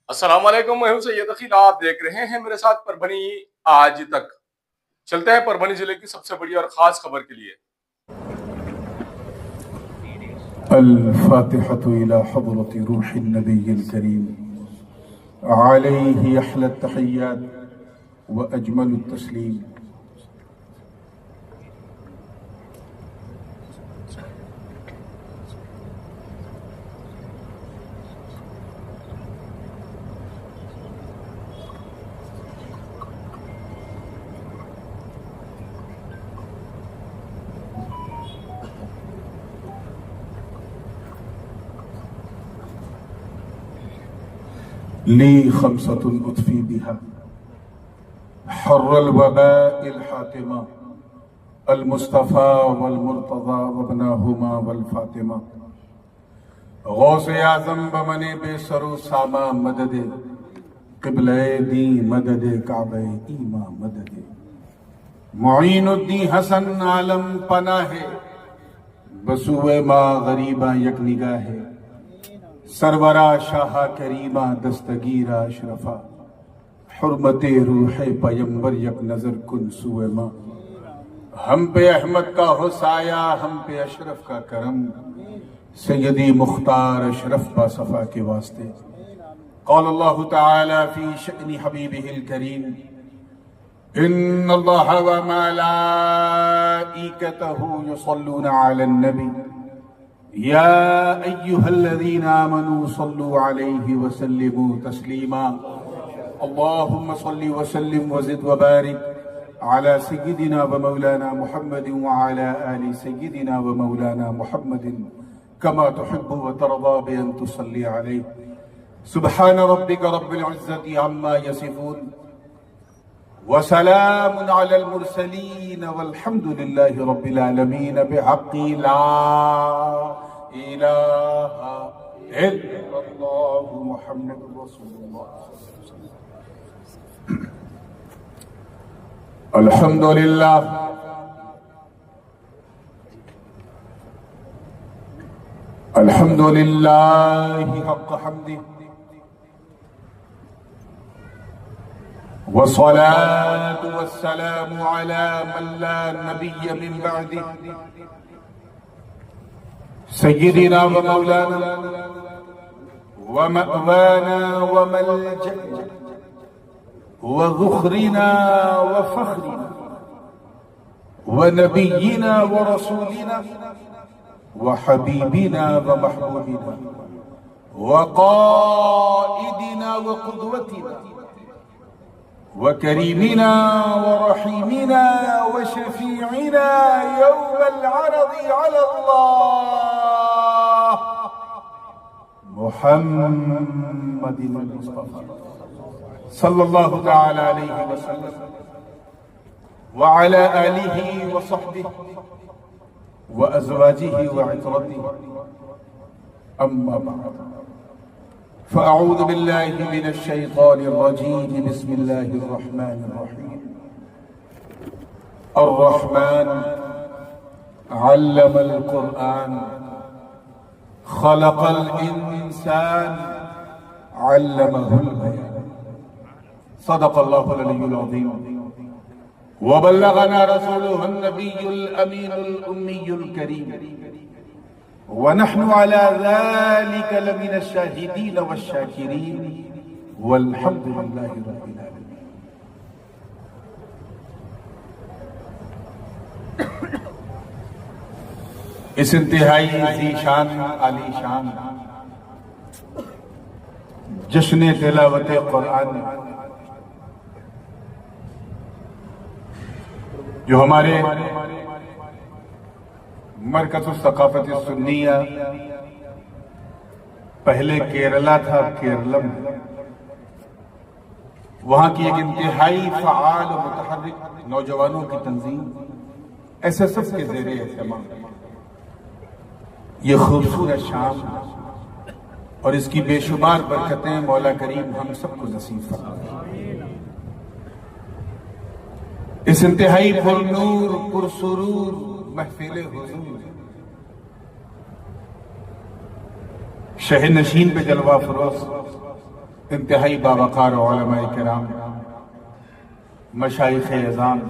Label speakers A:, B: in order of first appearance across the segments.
A: السلام علیکم، میں ہوں سید عقیل، آپ دیکھ رہے ہیں میرے ساتھ پربھنی آج تک۔ چلتے ہیں پربھنی ضلع کی سب سے بڑی اور خاص خبر کے لیے۔
B: الفاتحة إلى حضرة روح النبي الكريم عليه أحلى التحيات وأجمل التسليم. لي خمسة أطفي بها حر الوباء الحاتمة المصطفى والمرتضى وابناهما والفاطمة غوث اعظم بمن بے سر و ساما مدد قبلہ دی مدد کعبہ ایما مدد معین الدین حسن عالم پناہ بسوئے ما غریبہ یک نگاہ سرورا شاہ کریمہ دستگیرہ اشرفا حرمت روح پیمبر یک نظر کن سوئے ما ہم پہ احمد کا ہو سایہ ہم پہ اشرف کا کرم سیدی مختار اشرف با صفا کے واسطے قال اللہ تعالی فی شأن حبیبہ الکریم ان اللہ و ملائکتہ یصلون علی النبی يا أيها الذين آمنوا صلوا عليه وسلموا تسليما اللهم صل وسلم وزد وبارك على سيدنا ومولانا محمد وعلى آل سيدنا ومولانا محمد كما تحب وترضى بأن تصلي عليه سبحان ربك رب العزة عما يصفون وسلام على المرسلين والحمد لله رب العالمين بحق لا إله إلا الله محمد رسول الله الحمد لله الحمد لله حق حمده والصلاة والسلام على من لا نبي من بعده سيدنا ومولانا ومأوانا وملجأنا وذخرنا وفخرنا ونبينا ورسولنا وحبيبنا ومحبوبنا وقائدنا وقدوتنا وكريمنا ورحيمنا وشفيعنا يوم العرض على الله محمد المصطفى صلى الله تعالى عليه وسلم وعلى آله وصحبه وأزواجه وعطرته أما بعد فأعوذ بالله من الشيطان الرجيم بسم الله الرحمن الرحيم الرحمن علم القرآن خلق الإنسان علمه البيان صدق الله العلي العظيم وبلغنا رسوله النبي الأمين الأمي الكريم ونحن على ذلك لمن الشاهدين والشاكرين والحمد لله رب العالمين. اس انتہائی ذی شان علی شان جشن تلاوت قرآن جو ہمارے مرکز الثقافت السنیہ پہلے کیرلا تھا، کیرلم وہاں کی ایک انتہائی فعال و متحرک نوجوانوں کی تنظیم ایس ایس ایف کے زیر اہتمام یہ خوبصورت شام اور اس کی بے شمار برکتیں مولا کریم ہم سب کو نصیب فرمائے. اس انتہائی پرنور پرسرور محفل حضور شہ نشین پہ جلوہ فروز انتہائی باوقار علماء کرام، مشائخ اعظام،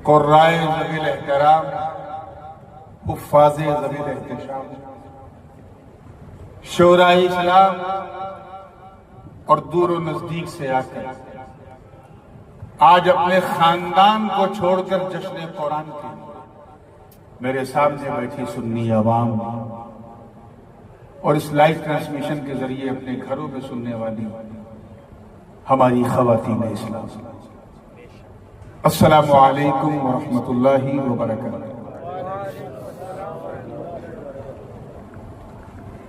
B: قرائے ذوی الاحترام، حفاظ ذوی الاحتشام، شورائے اسلام اور دور و نزدیک سے آ کر آج اپنے خاندان کو چھوڑ کر جشن قرآن کے میرے سامنے بیٹھی سنی عوام اور اس لائیو ٹرانسمیشن کے ذریعے اپنے گھروں میں سننے والی ہماری خواتین اسلام، السلام علیکم ورحمۃ اللہ وبرکاتہ۔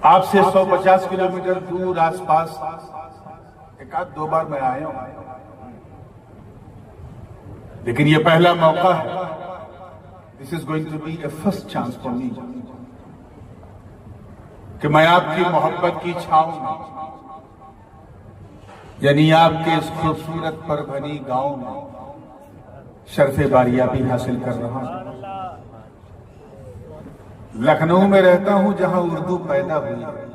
B: آپ سے 150 کلومیٹر دور آس پاس ایک آدھ دو بار میں آیا ہوں، لیکن یہ پہلا موقع ہے۔ This is going to be a first chance for me کہ میں آپ کی محبت کی چھاؤں میں، یعنی آپ کے اس خوبصورت پر بھری گاؤں میں شرف باریابی حاصل کر رہا ہوں۔ لکھنؤ میں رہتا ہوں جہاں اردو پیدا ہوئی ہے،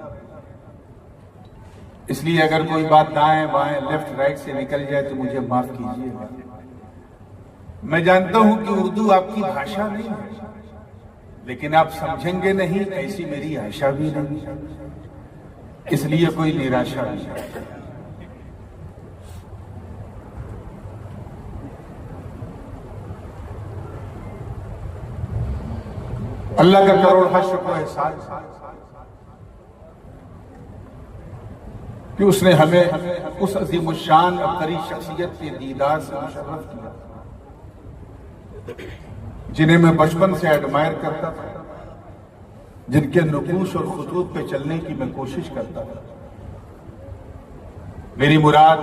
B: اس لیے اگر کوئی بات دائیں بائیں لیفٹ رائٹ سے نکل جائے تو مجھے معاف کیجیے گا۔ میں جانتا ہوں کہ اردو آپ کی بھاشا نہیں ہے، لیکن آپ سمجھیں گے نہیں، ایسی میری عائشہ بھی نہیں، اس لیے کوئی نراشا نہیں۔ اللہ کا کروڑ شکر و احسان کہ اس نے ہمیں اس عظیم الشان عبقری شخصیت کے دیدار سے مشرف کیا جنہیں میں بچپن سے ایڈمائر کرتا تھا، جن کے نقوش اور خطوط پہ چلنے کی میں کوشش کرتا تھا۔ میری مراد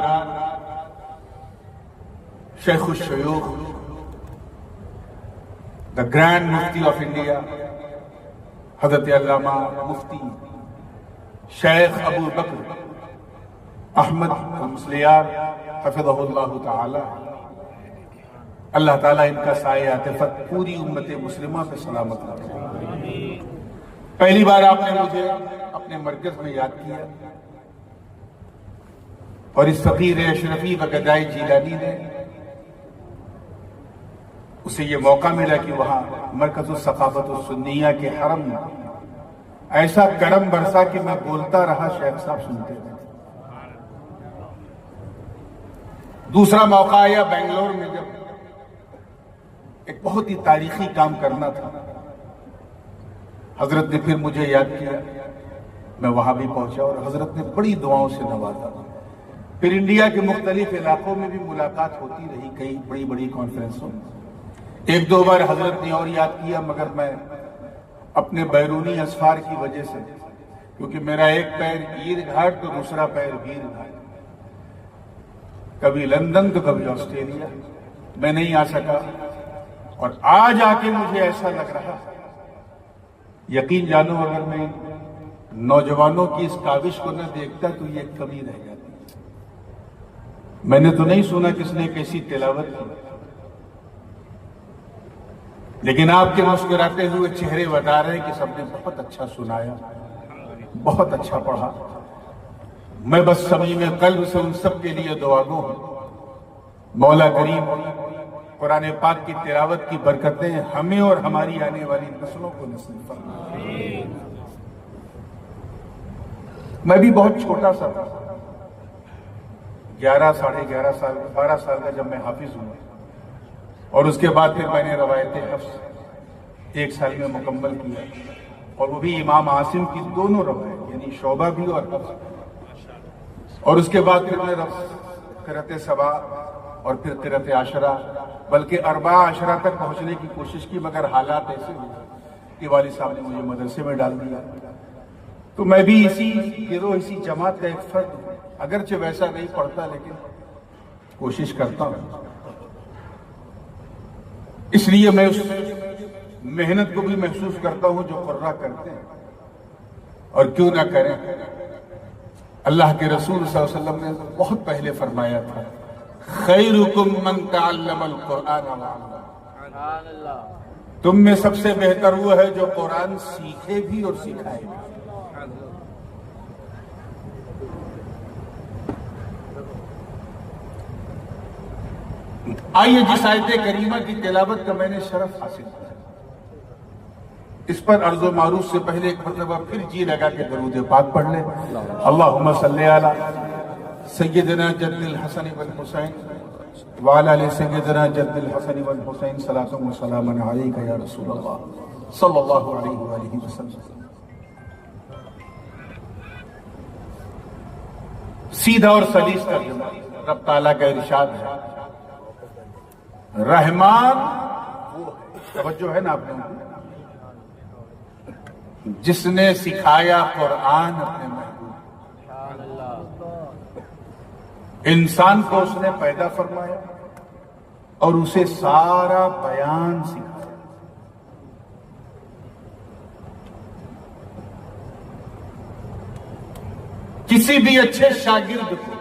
B: شیخ الشیوخ، the Grand Mufti of India، حضرت علامہ مفتی شیخ ابو بکر احمد المسلیار حفظہ اللہ تعالی، اللہ تعالیٰ ان کا سایہ عاطفت پوری امت مسلمہ پہ سلامت رکھے۔ پہلی بار آپ نے مجھے اپنے مرکز میں یاد کیا اور اس فقیر اشرفی و گدائی جیلانی نے اسے یہ موقع ملا کہ وہاں مرکز الثقافت السنیہ کے حرم میں ایسا کرم برسا کہ میں بولتا رہا، شیخ صاحب سنتے رہے۔ دوسرا موقع آیا بنگلور میں، جب ایک بہت ہی تاریخی کام کرنا تھا، حضرت نے پھر مجھے یاد کیا، میں وہاں بھی پہنچا اور حضرت نے بڑی دعاؤں سے نوازا۔ پھر انڈیا کے مختلف علاقوں میں بھی ملاقات ہوتی رہی، کئی بڑی بڑی کانفرنسوں میں۔ ایک دو بار حضرت نے اور یاد کیا، مگر میں اپنے بیرونی اسفار کی وجہ سے، کیونکہ میرا ایک پیر گیر گھاٹ تو دوسرا پیر ویر گھاٹ، کبھی لندن تو کبھی آسٹریلیا، میں نہیں آ سکا۔ اور آج آ کے مجھے ایسا لگ رہا، یقین جانو اگر میں نوجوانوں کی اس کاوش کو نہ دیکھتا تو یہ کمی رہ جاتی۔ میں نے تو نہیں سنا کس نے کیسی تلاوت کی، لیکن آپ کے مسکراتے ہوئے چہرے بتا رہے ہیں کہ سب نے بہت اچھا سنایا، بہت اچھا پڑھا۔ میں بس صمیم قلب سے ان سب کے لیے دعا گو ہوں۔ مولا کریم قرآن پاک کی تلاوت کی برکتیں ہمیں اور ہماری آنے والی نسلوں کو نصیب فرمائے۔ میں بھی بہت چھوٹا سا تھا، 11 ساڑھے 11 سال 12 سال کا جب میں حافظ ہوں، اور اس کے بعد پھر میں نے روایت حفظ 1 سال میں مکمل کیا، اور وہ بھی امام عاصم کی دونوں روایت، یعنی شعبہ بھی اور حفظ۔ اور اس کے بعد پھر میں قرأت سبا اور پھر قرأت عشرہ، بلکہ 4 عشرہ تک پہنچنے کی کوشش کی، مگر حالات ایسے ہوئے کہ والد صاحب نے مجھے مدرسے میں ڈال دیا۔ تو میں بھی اسی گروہ، اسی جماعت کا ایک فرد ہوں، اگرچہ ویسا نہیں پڑھتا لیکن کوشش کرتا ہوں۔ اس لیے میں اس محنت کو بھی محسوس کرتا ہوں جو قرہ کرتے ہیں، اور کیوں نہ کریں۔ اللہ کے رسول صلی اللہ علیہ وسلم نے بہت پہلے فرمایا تھا، خیرکم من تعلم القرآن وعلمہ، تم میں سب سے بہتر وہ ہے جو قرآن سیکھے بھی اور سکھائے بھی۔ آئیے جس آیت کریمہ کی تلاوت کا میں نے شرف حاصل کیا اس پر عرض و معروف سے پہلے ایک مرتبہ پھر جی لگا کے درود پاک پڑھ لیں. اللہم صلی علی سیدنا جد الحسن والحسین وعلی آل سیدنا جد الحسن والحسین صلاۃ و سلام علیک یا رسول اللہ صلی اللہ علیہ وآلہ وسلم. سیدھا اور سلیس ترجمہ رب تعالیٰ کا ارشاد ہے رحمان وہ ہے، توجہ ہے نا آپ نے، جس نے سکھایا قرآن اپنے محبوب انسان کو اس نے پیدا فرمایا اور اسے سارا بیان سکھایا. کسی بھی اچھے شاگرد کو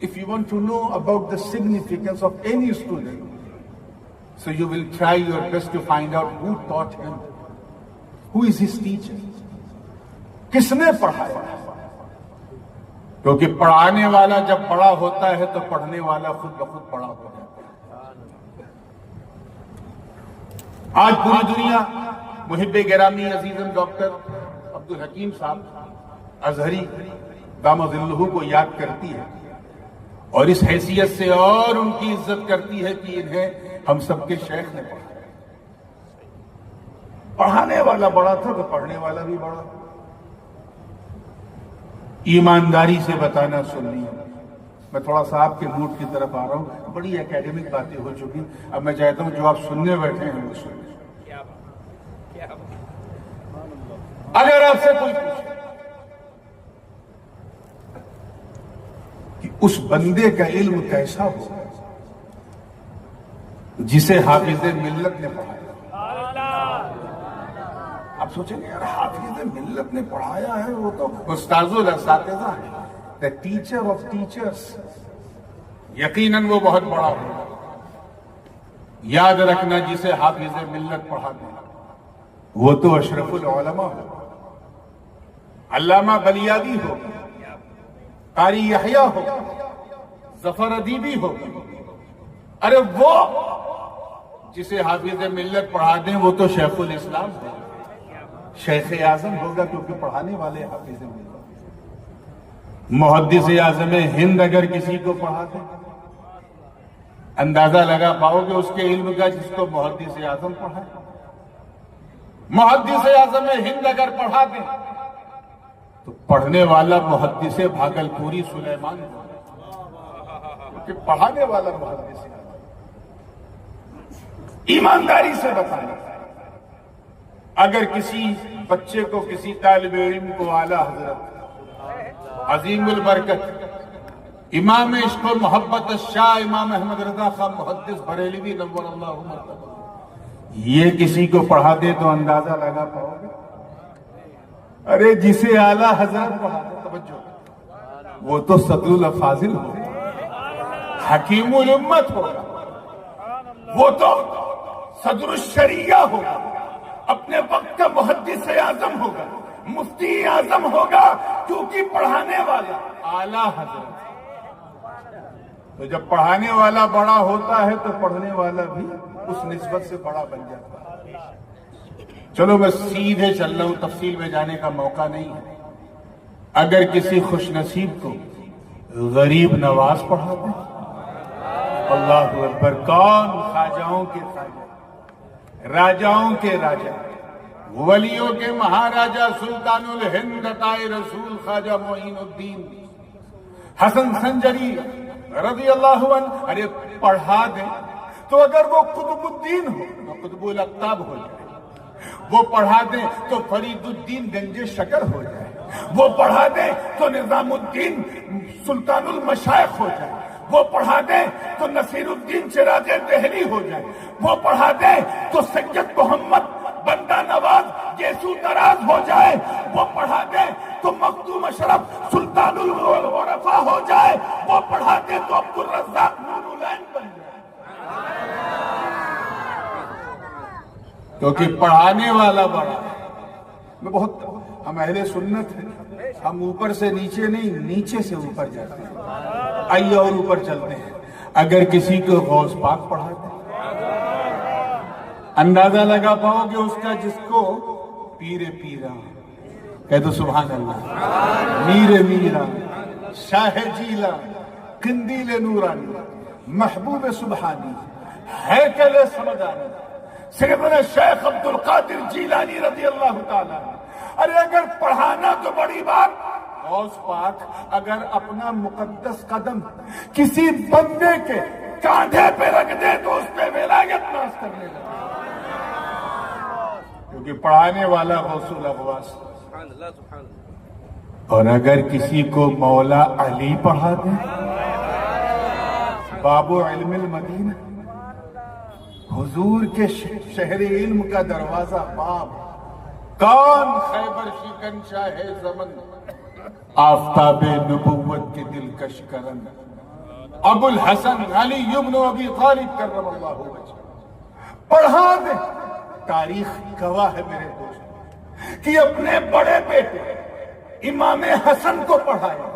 B: if you want to know about the significance of any student, so you will try your best to find out who taught him, who is his teacher, کس نے پڑھایا. کیونکہ پڑھانے والا جب بڑا ہوتا ہے تو پڑھنے والا خود بخود بڑا ہو جاتا ہے. آج پوری دنیا محب گرامی عزیزم ڈاکٹر عبدالحکیم صاحب ازہری دام ظلہ کو یاد کرتی ہے اور اس حیثیت سے اور ان کی عزت کرتی ہے کہ انہیں ہم سب کے شیخ نے پڑھایا. پڑھانے والا بڑا تھا تو پڑھنے والا بھی بڑا. ایمانداری سے بتانا سنیے، میں تھوڑا سا آپ کے موڈ کی طرف آ رہا ہوں، بڑی اکیڈمک باتیں ہو چکی، اب میں چاہتا ہوں جو آپ سننے بیٹھے ہیں وہ سنیں. اگر آپ سے کوئی پوچھے کہ اس بندے کا علم کیسا ہو جسے حافظ ملت نے پڑھایا، آپ سوچیں گے یار حافظ ملت نے پڑھایا ہے، وہ تو استاذ الاساتذہ ہے، the teacher of teachers. یقیناً وہ بہت بڑا ہوگا. یاد رکھنا جسے حافظ ملت پڑھاتے ہیں وہ تو اشرف العلماء ہو، علامہ بلیادی ہو، قاری یحییٰ ہو، ظفر ادیبی ہو. ارے وہ جسے حافظ ملت پڑھا دیں وہ تو شیخ الاسلام ہے، شیخ اعظم ہوگا، کیونکہ پڑھانے والے حافظ ملت. محدث اعظم ہند اگر کسی کو پڑھا دیں اندازہ لگا پاؤ گے اس کے علم کا جس کو محدث اعظم پڑھا. محدث اعظم ہند اگر پڑھا دیں تو پڑھنے والا محدث بھاگلپوری سلیمان کہ پڑھانے والا محدث. ایمانداری سے بتانا، اگر کسی بچے کو، کسی طالب علم کو اعلیٰ حضرت عظیم البرکت امام عشق و محبت الشاہ امام احمد رضا خان محدث بریلوی نور اللہ مرتضی یہ کسی کو پڑھا دے تو اندازہ لگا پاؤ گے. ارے جسے اعلیٰ حضرت پڑھا دے، توجہ، وہ تو صدر الافاضل ہوگا، حکیم الامت ہوگا، وہ تو صدر الشریعہ ہوگا، اپنے وقت کا محدث اعظم ہوگا، مفتی اعظم ہوگا، کیونکہ پڑھانے والا اعلیٰ حضرت. تو جب پڑھانے والا بڑا ہوتا ہے تو پڑھنے والا بھی اس نسبت سے بڑا بن جاتا ہے. چلو میں سیدھے چل رہا ہوں، تفصیل میں جانے کا موقع نہیں ہے. اگر کسی خوش نصیب کو غریب نواز پڑھا دیں، اللہ اکبر، کون؟ خواجاؤں کے خواجہ، راجاؤں کے راجا، ولیوں کے مہاراجا، سلطان الہند عطائے رسول خواجہ معین الدین حسن سنجری رضی اللہ عنہ. ارے پڑھا دیں تو اگر وہ قطب الدین ہو تو قطب الاقطاب ہو جائے، وہ پڑھا دیں تو فرید الدین گنج شکر ہو جائے، وہ پڑھا دیں تو نظام الدین سلطان المشائخ ہو جائے، وہ پڑھا دیں تو نصیر الدین چراغ دہلی ہو جائے، وہ پڑھا دیں تو سید محمد بندہ نواز یسوع دراز ہو جائے، وہ پڑھا دیں تو مخدوم اشرف سلطان العرفاء ہو جائے، وہ پڑھا دیں تو عبدالرزاق نور العین بن جائے. کیونکہ پڑھانے والا بڑا. میں بہت، ہم اہل سنت ہیں، ہم اوپر سے نیچے نہیں، نیچے سے اوپر جاتے ہیں. آئیے اور اوپر چلتے ہیں. اگر کسی کو غوث پاک پڑھا دیں، اندازہ لگا پاؤ گے اس کا جس کو پیر پیرا کہہ دو سبحان اللہ، میر میرا، شاہ جیلا، قندیل نورانی، محبوب سبحانی، ہیکل سمدانی، سیدنا شیخ عبد القادر جیلانی رضی اللہ تعالیٰ۔ ارے اگر پڑھانا تو بڑی بات، غوث پاک اگر اپنا مقدس قدم کسی بندے کے کاندھے پہ رکھ دے تو اس پہ ولایت ناز کرنے لگے، کیونکہ پڑھانے والا غوث الاغواث۔ اور اگر کسی کو مولا علی پڑھا دے، بابو علم المدینہ، حضور کے شہر علم کا دروازہ باب، کون خیبر شکن شاہ زمن، آفتاب نبوت کے دلکش کرن، ابو الحسن علی ابن ابی طالب کرم اللہ وجہہ، پڑھا دے۔ تاریخ گواہ ہے میرے دوست کہ اپنے بڑے بیٹے امام حسن کو پڑھایا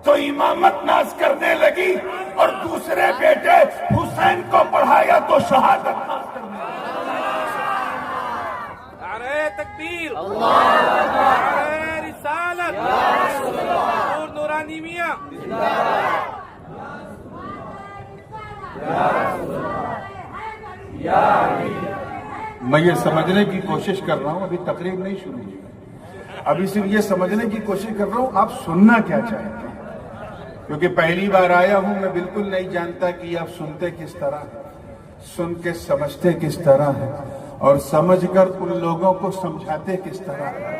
B: تو امامت ناز کرنے لگی، اور دوسرے بیٹے حسین کو پڑھایا تو شہادت ناز کرنے لگی۔
C: نعرہ تکبیر، نعرہ رسالت، نور نورانی میاں۔
B: میں یہ سمجھنے کی کوشش کر رہا ہوں، ابھی تقریر نہیں شروع ہوئی، ابھی صرف یہ سمجھنے کی کوشش کر رہا ہوں آپ سننا کیا چاہتے ہیں، کیونکہ پہلی بار آیا ہوں، میں بالکل نہیں جانتا کہ آپ سنتے کس طرح ہیں، سن کے سمجھتے کس طرح ہیں، اور سمجھ کر ان لوگوں کو سمجھاتے کس طرح ہیں۔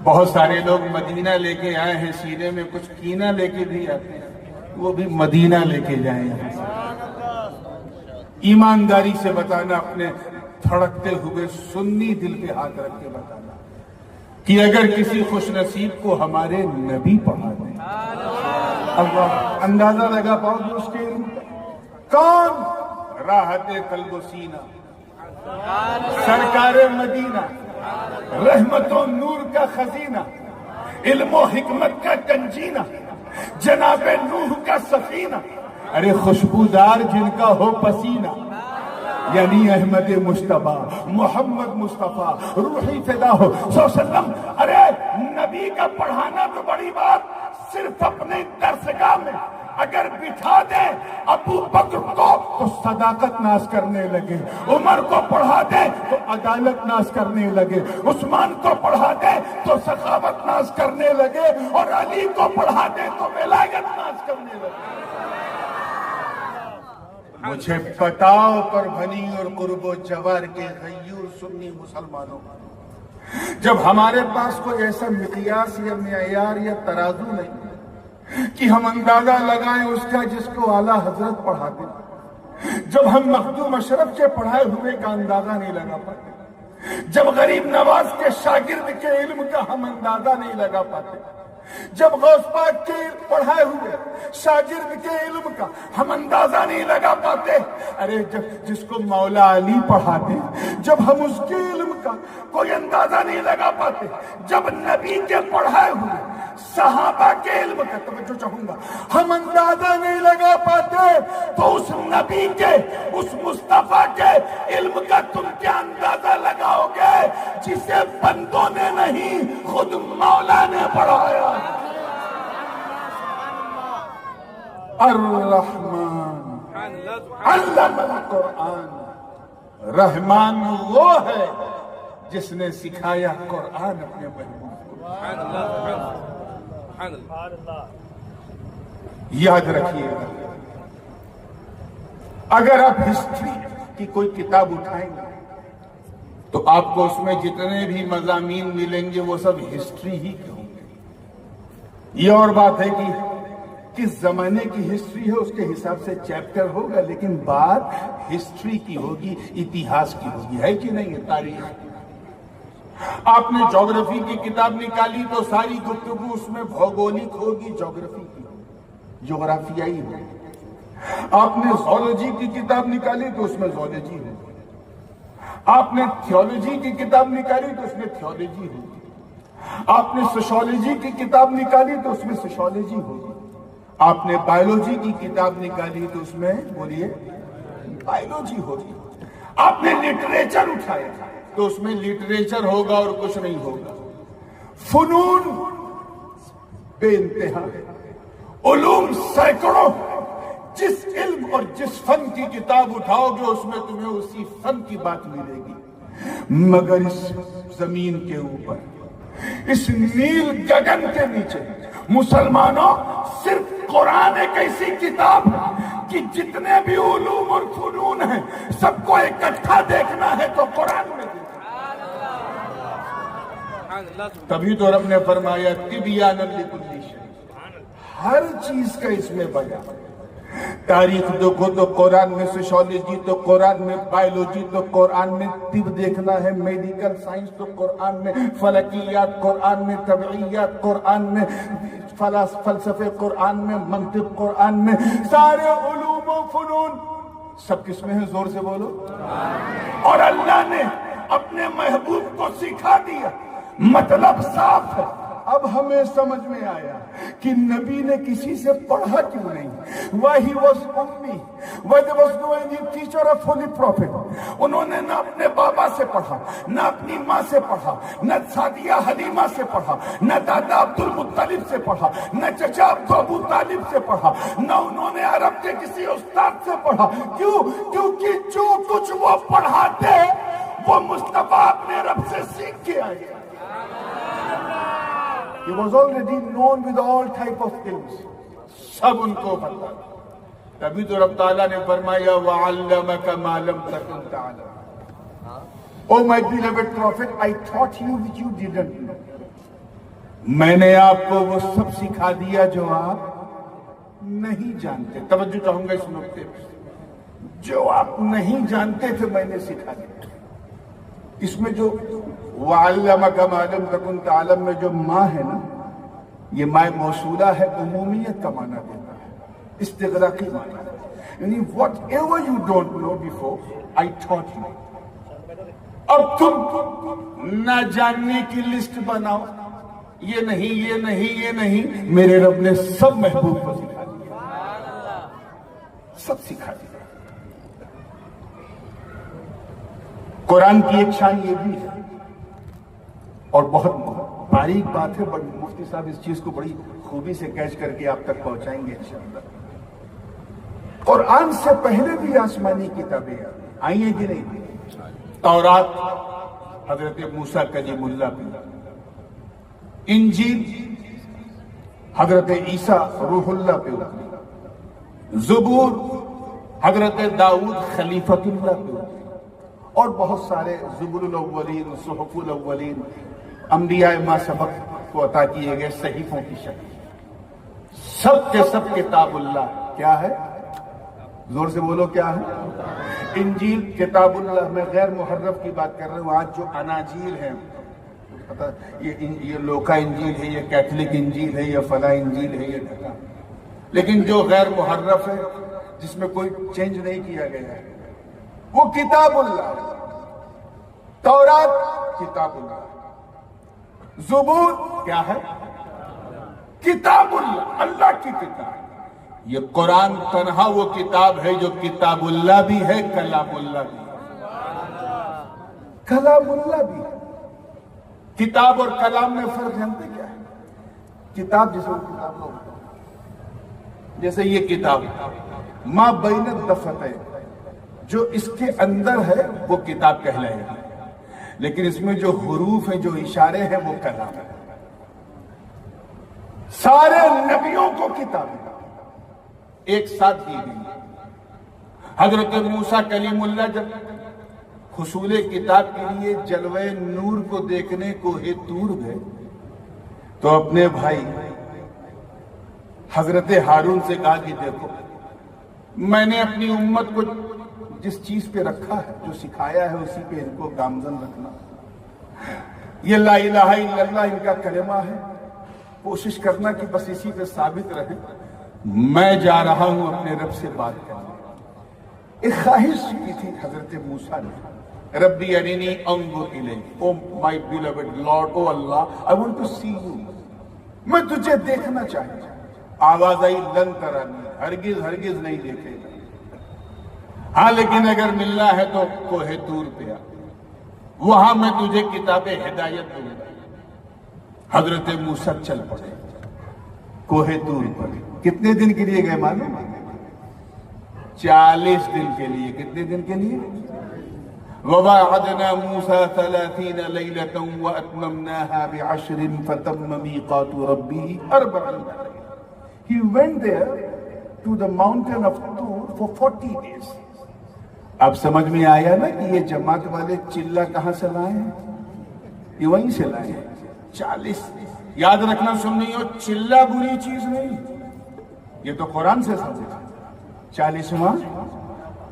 B: بہت سارے لوگ مدینہ لے کے آئے ہیں، سینے میں کچھ کینہ لے کے بھی آتے ہیں، وہ بھی مدینہ لے کے جائیں یہاں سے۔ ایمانداری سے بتانا، اپنے دھڑکتے ہوئے سنی دل پہ ہاتھ رکھ کے بتانا کہ اگر کسی خوش نصیب کو ہمارے نبی پڑھا دیں، اللہ اندازہ لگا پاؤ گے اس کے علم کون؟ راحت قلب و سینہ، سرکار مدینہ، رحمت و نور کا خزینہ، علم و حکمت کا کنجینہ، جناب نوح کا سفینہ، ارے خوشبودار جن کا ہو پسینہ، یعنی احمد مصطفیٰ، محمد مصطفیٰ، روحی فدا ہو صلی اللہ علیہ وسلم۔ ارے نبی کا پڑھانا تو بڑی بات، صرف اپنے درسگاہ میں اگر بٹھا دیں ابو بکر کو تو صداقت ناز کرنے لگے، عمر کو پڑھا دیں تو عدالت ناز کرنے لگے، عثمان کو پڑھا دیں تو سخاوت ناز کرنے لگے، اور علی کو پڑھا دیں تو ولایت ناز کرنے لگے۔ مجھے بتاؤ پر بھنی اور قرب و جوار کے غیور سنی مسلمانوں، جب ہمارے پاس کوئی ایسا مقیاس یا معیار یا ترازو نہیں کہ ہم اندازہ لگائیں اس کا جس کو اعلیٰ حضرت پڑھاتے، جب ہم مخدوم اشرف کے پڑھائے ہوئے کا اندازہ نہیں لگا پاتے، جب غریب نواز کے شاگرد کے علم کا ہم اندازہ نہیں لگا پاتے، جب غوث پاک کے پڑھائے ہوئے شاگرد کے علم کا ہم اندازہ نہیں لگا پاتے، ارے جب جس کو مولا علی پڑھاتے جب ہم اس کے علم کا کوئی اندازہ نہیں لگا پاتے، جب نبی کے پڑھائے ہوئے صحابہ کے علم کا، توجہ چاہوں گا، ہم اندازہ نہیں لگا پاتے تو اس نبی کے، اس مصطفیٰ کے علم کا تم کیا اندازہ لگاؤ گے جسے بندوں نے نہیں خود مولا نے پڑھایا۔ الرحمن علم القرآن، رحمان وہ ہے جس نے سکھایا قرآن اپنے محبوب کو۔ یاد رکھیے گا، اگر آپ ہسٹری کی کوئی کتاب اٹھائیں گے تو آپ کو اس میں جتنے بھی مضامین ملیں گے وہ سب ہسٹری ہی کے ہوں گے۔ یہ اور بات ہے کہ کس زمانے کی ہسٹری ہے اس کے حساب سے چیپٹر ہوگا، لیکن بات ہسٹری کی ہوگی، اتہاس کی ہوگی، ہے کہ نہیں؟ تاریخ۔ آپ نے جغرافی کی کتاب نکالی تو ساری گفتگو اس میں بھوگولک ہوگی، جغرافی کی ہوگی، جغرافیائی ہوگی۔ آپ نے زولوجی کی کتاب نکالی تو اس میں زولوجی ہوگی، آپ نے تھیولوجی کی کتاب نکالی تو اس میں تھیولوجی ہوگی، آپ نے سوشولوجی کی کتاب نکالی تو اس میں سوشولوجی ہوگی، آپ نے بایولوجی کی کتاب نکالی تو اس میں بولیے بایولوجی ہوگی. آپ نے لٹریچر اٹھایا تو اس میں لٹریچر ہوگا اور کچھ نہیں ہوگا. فنون بے انتہا، علوم سینکڑوں. جس علم اور جس فن کی کتاب اٹھاؤ گے اس میں تمہیں اسی فن کی بات ملے گی. مگر اس زمین کے اوپر، اس نیل گگن کے نیچے مسلمانوں صرف قرآن ایک ایسی کتاب کہ جتنے بھی علوم اور فنون ہیں سب کو اکٹھا دیکھنا ہے تو قرآن میں دیکھنا. تبھی تو رب نے فرمایا تبیانا لکل شیء، ہر چیز کا اس میں بیان. تاریخ دیکھو تو قرآن میں، سوشیولوجی تو قرآن میں، بایولوجی تو قرآن میں، طب دیکھنا ہے، میڈیکل سائنس تو قرآن میں، فلکیات قرآن میں، طبعیات قرآن میں، فلسفے قرآن میں، منطق قرآن میں. سارے علوم و فنون سب کس میں ہیں؟ زور سے بولو. اور اللہ نے اپنے محبوب کو سکھا دیا. مطلب صاف ہے. اب ہمیں سمجھ میں آیا کہ نبی نے کسی سے پڑھا کیوں نہیں. Why he was ummi? Why there was no any teacher of holy prophet? انہوں نے نہ اپنے بابا سے پڑھا، نہ اپنی ماں سے پڑھا، نہ سعدیہ حلیمہ سے پڑھا، نہ دادا عبد المطلب سے پڑھا، نہ چچا ابو طالب سے پڑھا، نہ انہوں نے عرب کے کسی استاد سے پڑھا. کیوں؟ کیونکہ جو کچھ وہ پڑھاتے وہ مصطفیٰ اپنے رب سے سیکھ کے آئے. He was already known with all type of things. سب ان کو پتا. تبھی تو رب تعالیٰ نے فرمایا وَعَلَّمَكَ مَا لَمْ تَكُنْ تَعْلَمُ. Oh my beloved prophet, I taught you which you didn't know. میں نے آپ کو وہ سب سکھا دیا جو آپ نہیں جانتے. توجہ چاہوں گا اس نقطے پہ. جو آپ نہیں جانتے تھے میں نے سکھا دیا. اس میں جو وَعَلَّمَكَ مَا لَمْ تَكُنْ تَعْلَمُ میں جو ماں ہے نا، یہ ماں موصولہ ہے، عمومیت کا معنی دیتا ہے، استغراقی معنی. یعنی whatever you don't know before, I taught you. اب تم نہ جاننے کی لسٹ بناؤ، یہ نہیں، یہ نہیں، یہ نہیں. میرے رب نے سب محبوب کو سکھا دیا، سب سکھا دیا. قرآن کی ایک شان یہ بھی ہے اور بہت باریک بات ہے، بڑی مفتی صاحب اس چیز کو بڑی خوبی سے کیچ کر کے آپ تک پہنچائیں گے انشاءاللہ. قرآن سے پہلے بھی آسمانی کتابیں آئی ہیں کہ نہیں؟ تورات حضرت موسیٰ کلیم اللہ پہ، انجیل حضرت عیسیٰ روح اللہ پہ، زبور حضرت داؤد خلیفۃ اللہ پہ، اور بہت سارے زبور الاولین، صحف الاولین، انبیاء ما سبق کو عطا کیے گئے صحیفوں کی شکل. سب کے سب کتاب اللہ کیا ہے؟ زور سے بولو کیا ہے؟ انجیل کتاب اللہ. میں غیر محرف کی بات کر رہا ہوں. آج جو اناجیل ہیں، یہ لوکا انجیل ہے، یہ کیتھولک انجیل ہے، یہ فلاں انجیل ہے، یہ، لیکن جو غیر محرف ہے جس میں کوئی چینج نہیں کیا گیا ہے وہ کتاب اللہ. تورات کتاب اللہ. زبور کیا ہے؟ کتاب اللہ، اللہ کی کتاب. یہ قرآن تنہا وہ کتاب ہے جو کتاب اللہ بھی ہے، کلام اللہ بھی ہے. کلام اللہ بھی ہے. کتاب اور کلام میں فرق جانتے کیا ہے؟ کتاب جیسے یہ کتاب ما بین الدفتین، جو اس کے اندر ہے وہ کتاب کہلائے گی، لیکن اس میں جو حروف ہیں، جو اشارے ہیں، وہ کلام ہے. سارے نبیوں کو کتاب ایک ساتھ دی گئی. حضرت موسیٰ کلیم اللہ جب حصول کتاب کے لیے جلوہ نور کو دیکھنے کوہ طور گئے تو اپنے بھائی حضرت ہارون سے کہا کہ دیکھو، میں نے اپنی امت کو جس چیز پہ رکھا ہے، جو سکھایا ہے، اسی پہ ان کو گامزن رکھنا. یہ لا الہ الا اللہ ان کا کلمہ ہے. کوشش کرنا کہ بس اسی پہ ثابت رہے. میں جا رہا ہوں اپنے رب سے بات کرنے. ایک خواہش کی تھی حضرت موسیٰ نے، ربی ارنی انظر الیک، O my beloved Lord, O Allah, I want to see you. میں تجھے دیکھنا چاہتا ہوں. آواز آئی لن ترانی، ہرگز ہرگز نہیں دیکھے گا، ہاں لیکن اگر ملنا ہے تو کوہ طور پہ آ، وہاں میں تجھے کتاب ہدایت دوں گا۔ حضرت موسیٰ چل پڑے کوہ طور پر۔ کتنے دن کے لیے گئے معلوم؟ 40 دن کے لیے۔ کتنے دن کے لیے؟ وَوَاعَدْنَا مُوسَىٰ 30 لَيْلَةً وَأَتْمَمْنَاهَا بِعَشْرٍ فَتَمَّ مِيقَاتُ رَبِّهِ 40 He went there to the mountain of Tur for 40 days. اب سمجھ میں آیا نا کہ یہ جماعت والے چلہ کہاں سے لائے ہیں؟ یہ وہیں سے لائے ہیں۔ 40 یاد رکھنا سننی ہو، چلہ بری چیز نہیں، یہ تو قرآن سے ثابت ہے۔ 40واں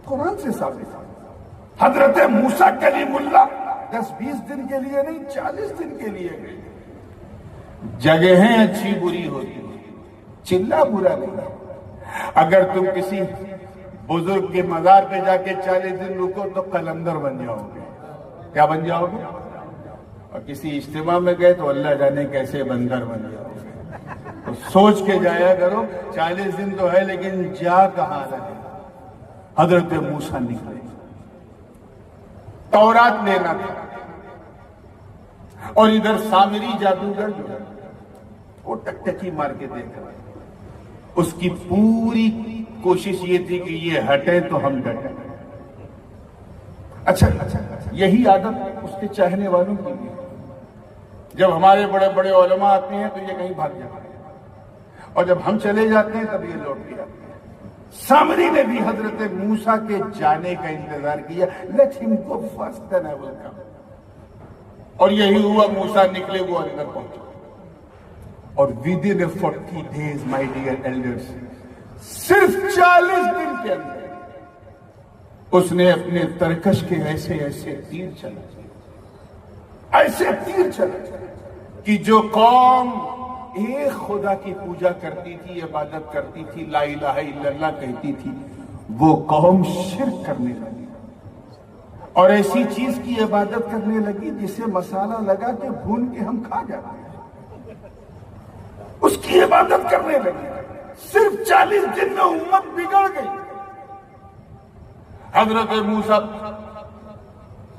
B: قرآن سے ثابت ہے۔ حضرت موسیٰ کلیم اللہ 10-20 دن کے لیے نہیں، 40 دن کے لیے گئے۔ جگہیں اچھی بری ہوتی ہیں، چلہ برا نہیں ہے۔ اگر تم کسی بزرگ کے مزار پہ جا کے 40 دن رکو تو قلندر بن جاؤ گے۔ کیا بن جاؤ گے؟ اور کسی اجتماع میں گئے تو اللہ جانے کیسے بندر بن جاؤ گے۔ تو سوچ کے جایا کرو، 40 دن تو ہے لیکن جا کہاں رہے۔ حضرت موسیٰ نکلے، تورات لینا تھا، اور ادھر سامری جادوگر جو ہے وہ ٹکٹکی مار کے دیکھ رہا ہے۔ اس کی پوری کوشش یہ تھی کہ یہ ہٹے تو ہم ڈٹیں۔ اچھا یہی عادت اس کے چاہنے والوں کی بھی ہے۔ جب ہمارے بڑے بڑے علماء آتے ہیں تو یہ کہیں بھاگ جاتے ہیں، اور جب ہم چلے جاتے ہیں تب یہ لوٹ کے آتے ہیں۔ سامری نے بھی حضرت موسیٰ کے جانے کا انتظار کیا، let him go first then I will come۔ اور یہی ہوا، موسیٰ نکلے، وہ اندر پہنچے، اور within 40 days my dear elders، صرف 40 دن کے اندر اس نے اپنے ترکش کے ایسے ایسے تیر چلا کہ جو قوم ایک خدا کی پوجا کرتی تھی، عبادت کرتی تھی، لا الہ الا اللہ کہتی تھی، وہ قوم شرک کرنے لگی اور ایسی چیز کی عبادت کرنے لگی جسے مسالہ لگا کے بھون کے ہم کھا جاتے ہیں، اس کی عبادت کرنے لگی۔ صرف 40 دن میں امت بگڑ گئی۔ حضرت موسیٰ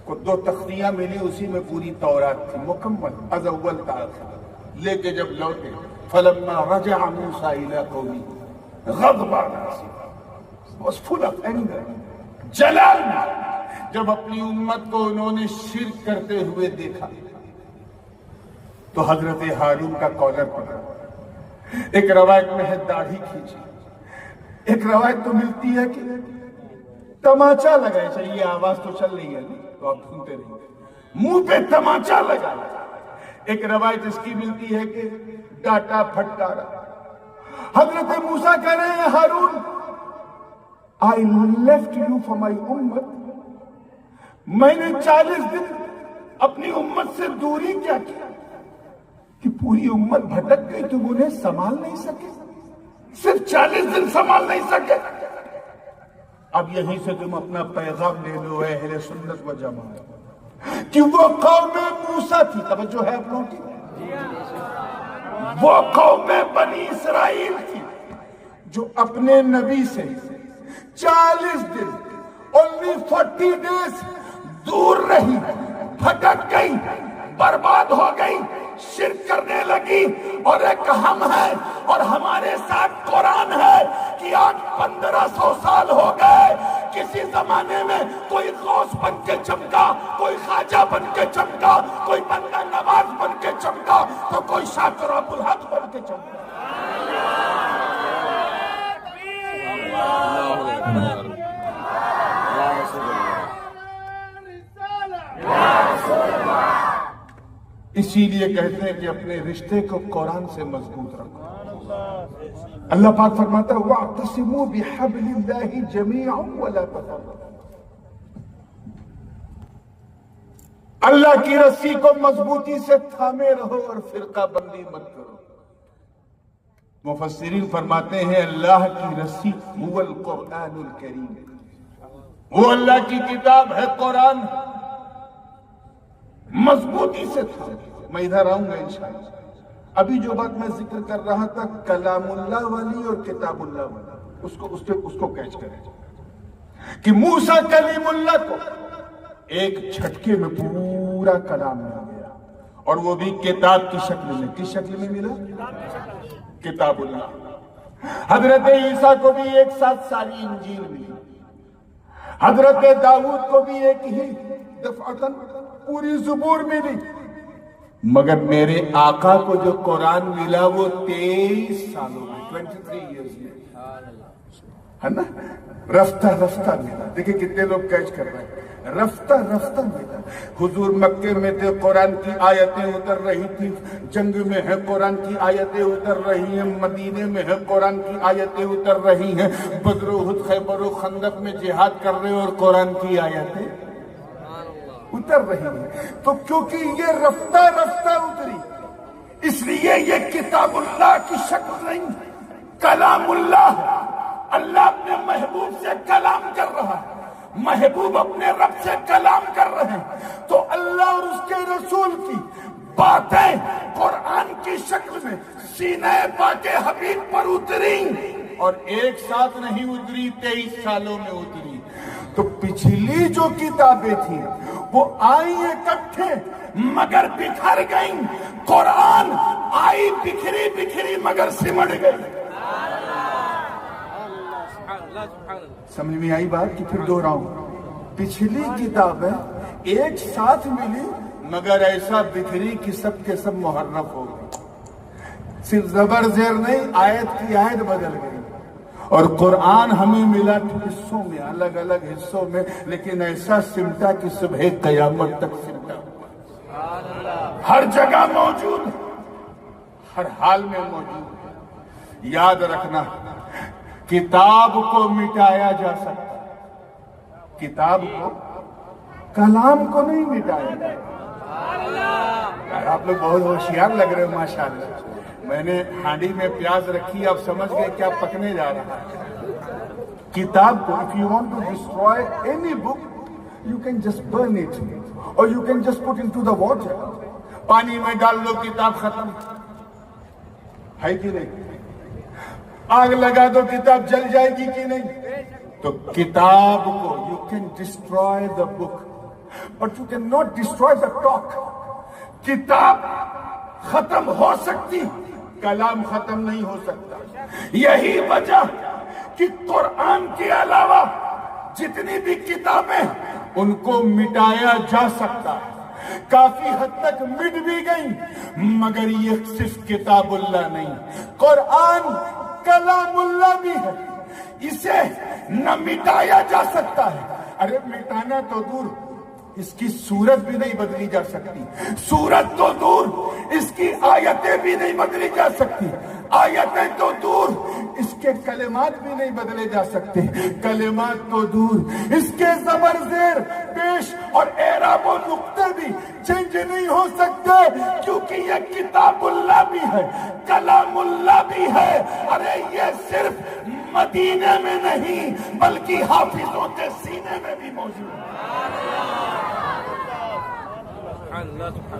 B: کو 2 تختیاں ملی، اسی میں پوری تورات تھی مکمل از اول تا آخر۔ لے کے جب لوٹے، فلما رجع موسیٰ الی قومہ غضبان Asfa, was full of anger، جلال میں جب اپنی امت کو انہوں نے شرک کرتے ہوئے دیکھا تو حضرت ہارون کا کالر پکڑا، ایک روایت میں ہے داڑھی کھینچی، ایک روایت تو ملتی ہے کہ تماچا لگائے، چاہیے آواز تو چل رہی ہے تو آپ سنتے رہیے، منہ پہ تماچا لگا۔ ایک روایت اس کی ملتی ہے کہ ڈاٹا پھٹکارا۔ حضرت موسیٰ کہہ رہے ہیں Haroon, I left you for my امت، میں نے 40 دن اپنی امت سے دوری کیا کیا کہ پوری امت بھٹک گئی، تم انہیں سنبھال نہیں سکے، صرف 40 دن سنبھال نہیں سکے۔ اب یہیں سے تم اپنا پیغام لے لو اے اہل سنت و جماعت، کہ وہ قوم موسیٰ تھی، توجہ ہے آپ لوگوں کی، وہ قوم بنی اسرائیل تھی جو اپنے نبی سے 40 دن only 40 days دور رہی، بھٹک گئی، برباد ہو گئی، شرک کرنے لگی، اور ایک ہم ہے اور ہمارے ساتھ قرآن ہے کہ آج 1500 سال ہو گئے، کسی زمانے میں کوئی غوث بن کے چمکا، کوئی خواجہ بن کے چمکا، کوئی بندہ نواز بن کے چمکا، تو کوئی شاکر ابوالحق بن کے چمکا۔ اسی لیے کہتے ہیں کہ اپنے رشتے کو قرآن سے مضبوط رکھو۔ اللہ پاک فرماتا ہے وَاعْتَصِمُوا بِحَبْلِ اللَّهِ جَمِيعًا وَلَا تَفَرَّقُوا، اللہ کی رسی کو مضبوطی سے تھامے رہو اور فرقہ بندی مت کرو۔ مفسرین فرماتے ہیں اللہ کی رسی هو القرآن الکریم، وہ اللہ کی کتاب ہے قرآن، مضبوطی سے تھا۔ میں ادھر آؤں گا انشاءاللہ۔ ابھی جو بات میں ذکر کر رہا تھا کلام اللہ والی اور کتاب اللہ والی، اس کو کیچ کریں کہ موسیٰ کلیم اللہ کو ایک جھٹکے میں پورا کلام مل گیا، اور وہ بھی کتاب کی شکل میں۔ کس شکل میں ملا؟ کتاب اللہ۔ حضرت عیسیٰ کو بھی ایک ساتھ ساری انجیل ملی، حضرت داؤد کو بھی ایک ہی دفعتاً پوری زبور ملی، مگر میرے آقا کو جو قرآن ملا وہ 23 سالوں میں، 23 ایئرز میں، ہے نا؟ رفتہ رفتہ ملا۔ دیکھیں کتنے لوگ کیچ کر رہے ہیں، رفتہ رفتہ ملا۔ حضور مکے میں تھے، قرآن کی آیتیں اتر رہی تھی، جنگ میں ہے قرآن کی آیتیں اتر رہی ہیں، مدینے میں ہے قرآن کی آیتیں اتر رہی ہیں، بدر و احد خیبر و خندق میں جہاد کر رہے اور قرآن کی آیتیں اتر رہی ہیں۔ تو کیونکہ یہ رفتہ رفتہ اتری، اس لیے یہ کتاب اللہ کی شکل نہیں، کلام اللہ ہے۔ اللہ اپنے محبوب سے کلام کر رہا ہے، محبوب اپنے رب سے کلام کر رہے ہیں، تو اللہ اور اس کے رسول کی باتیں قرآن کی شکل میں سینہ پاک حبیب پر اتری، اور ایک ساتھ نہیں اتری، 23 سالوں میں اتری۔ تو پچھلی جو کتابیں تھیں وہ آئیں اکٹھے مگر بکھر گئیں، قرآن آئی بکھری بکھری مگر سمٹ گئی۔ سمجھ میں آئی بات کہ پھر دوہراؤں؟ پچھلی کتابیں ایک ساتھ ملی مگر ایسا بکھری کہ سب کے سب محرف ہو گئی، صرف زبر زیر نہیں، آیت کی آیت بدل گئی۔ اور قرآن ہمیں ملا حصوں میں، الگ الگ حصوں میں، لیکن ایسا سمٹا کہ صبح قیامت تک سمٹا، ہر جگہ موجود، ہر حال میں موجود۔ یاد رکھنا، کتاب کو مٹایا جا سکتا، کتاب کو، کلام کو نہیں مٹایا جا سکتا۔ آپ لوگ بہت ہوشیار لگ رہے ہیں ماشاءاللہ۔ میں نے ہانڈی میں پیاز رکھی، آپ سمجھ گئے کیا پکنے جا رہا ہے۔ کتاب کو if you want to destroy any book you can just burn it or you can just put into the water، پانی میں ڈال دو کتاب ختم، ہے کہ نہیں؟ آگ لگا دو کتاب جل جائے گی کہ نہیں؟ تو کتاب کو you can destroy the book but you cannot destroy the talk۔ کتاب ختم ہو سکتی، کلام ختم نہیں ہو سکتا۔ یہی وجہ کہ قرآن کے علاوہ جتنی بھی کتابیں ان کو مٹایا جا سکتا ہے، کافی حد تک مٹ بھی گئیں، مگر یہ صرف کتاب اللہ نہیں، قرآن کلام اللہ بھی ہے، اسے نہ مٹایا جا سکتا ہے۔ ارے مٹانا تو دور، اس کی صورت بھی نہیں بدلی جا سکتی، صورت تو دور، اس کی آیتیں بھی نہیں بدلی جا سکتی، آیتیں تو دور، اس کے کلمات بھی نہیں بدلے جا سکتے، کلمات تو دور، اس کے زبر زیر پیش اور اعراب و نقطے بھی چینج نہیں ہو سکتے، کیونکہ یہ کتاب اللہ بھی ہے، کلام اللہ بھی ہے۔ ارے یہ صرف مدینے میں نہیں بلکہ حافظوں کے سینے میں بھی موجود ہے،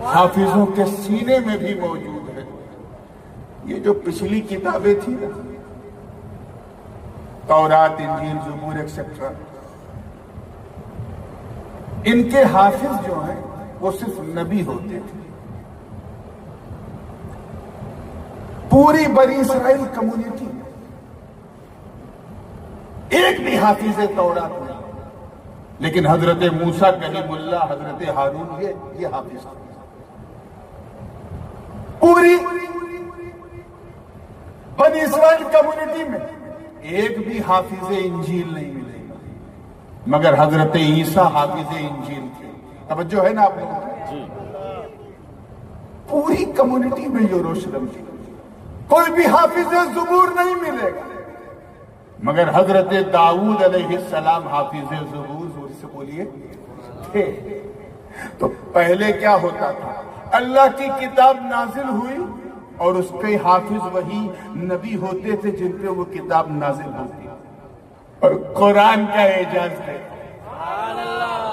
B: حافظوں کے سینے میں بھی موجود ہے۔ یہ جو پچھلی کتابیں تھیں، تورات، انجیل، زبور ایکسیکٹرا، ان کے حافظ جو ہیں وہ صرف نبی ہوتے تھے۔ پوری بنی اسرائیل کمیونٹی ایک بھی حافظ تورات نہیں، لیکن حضرت موسیٰ کلیم اللہ، حضرت ہارون یہ حافظ تھے۔ پوری بنی اسرائیل کمیونٹی میں ایک بھی حافظ انجیل نہیں ملے گا، مگر حضرت عیسیٰ حافظ انجیل تھے۔ توجہ ہے نا آپ لوگوں کی؟ پوری کمیونٹی میں یروشلم کی کوئی بھی حافظ زبور نہیں ملے گا، مگر حضرت داؤد علیہ السلام حافظ زبور، زور سے بولیے، تھے۔ تو پہلے کیا ہوتا تھا؟ اللہ کی کتاب نازل ہوئی اور اس کے حافظ وہی نبی ہوتے تھے جن پہ وہ کتاب نازل ہوتی، اور قرآن کا اعجاز دیکھو،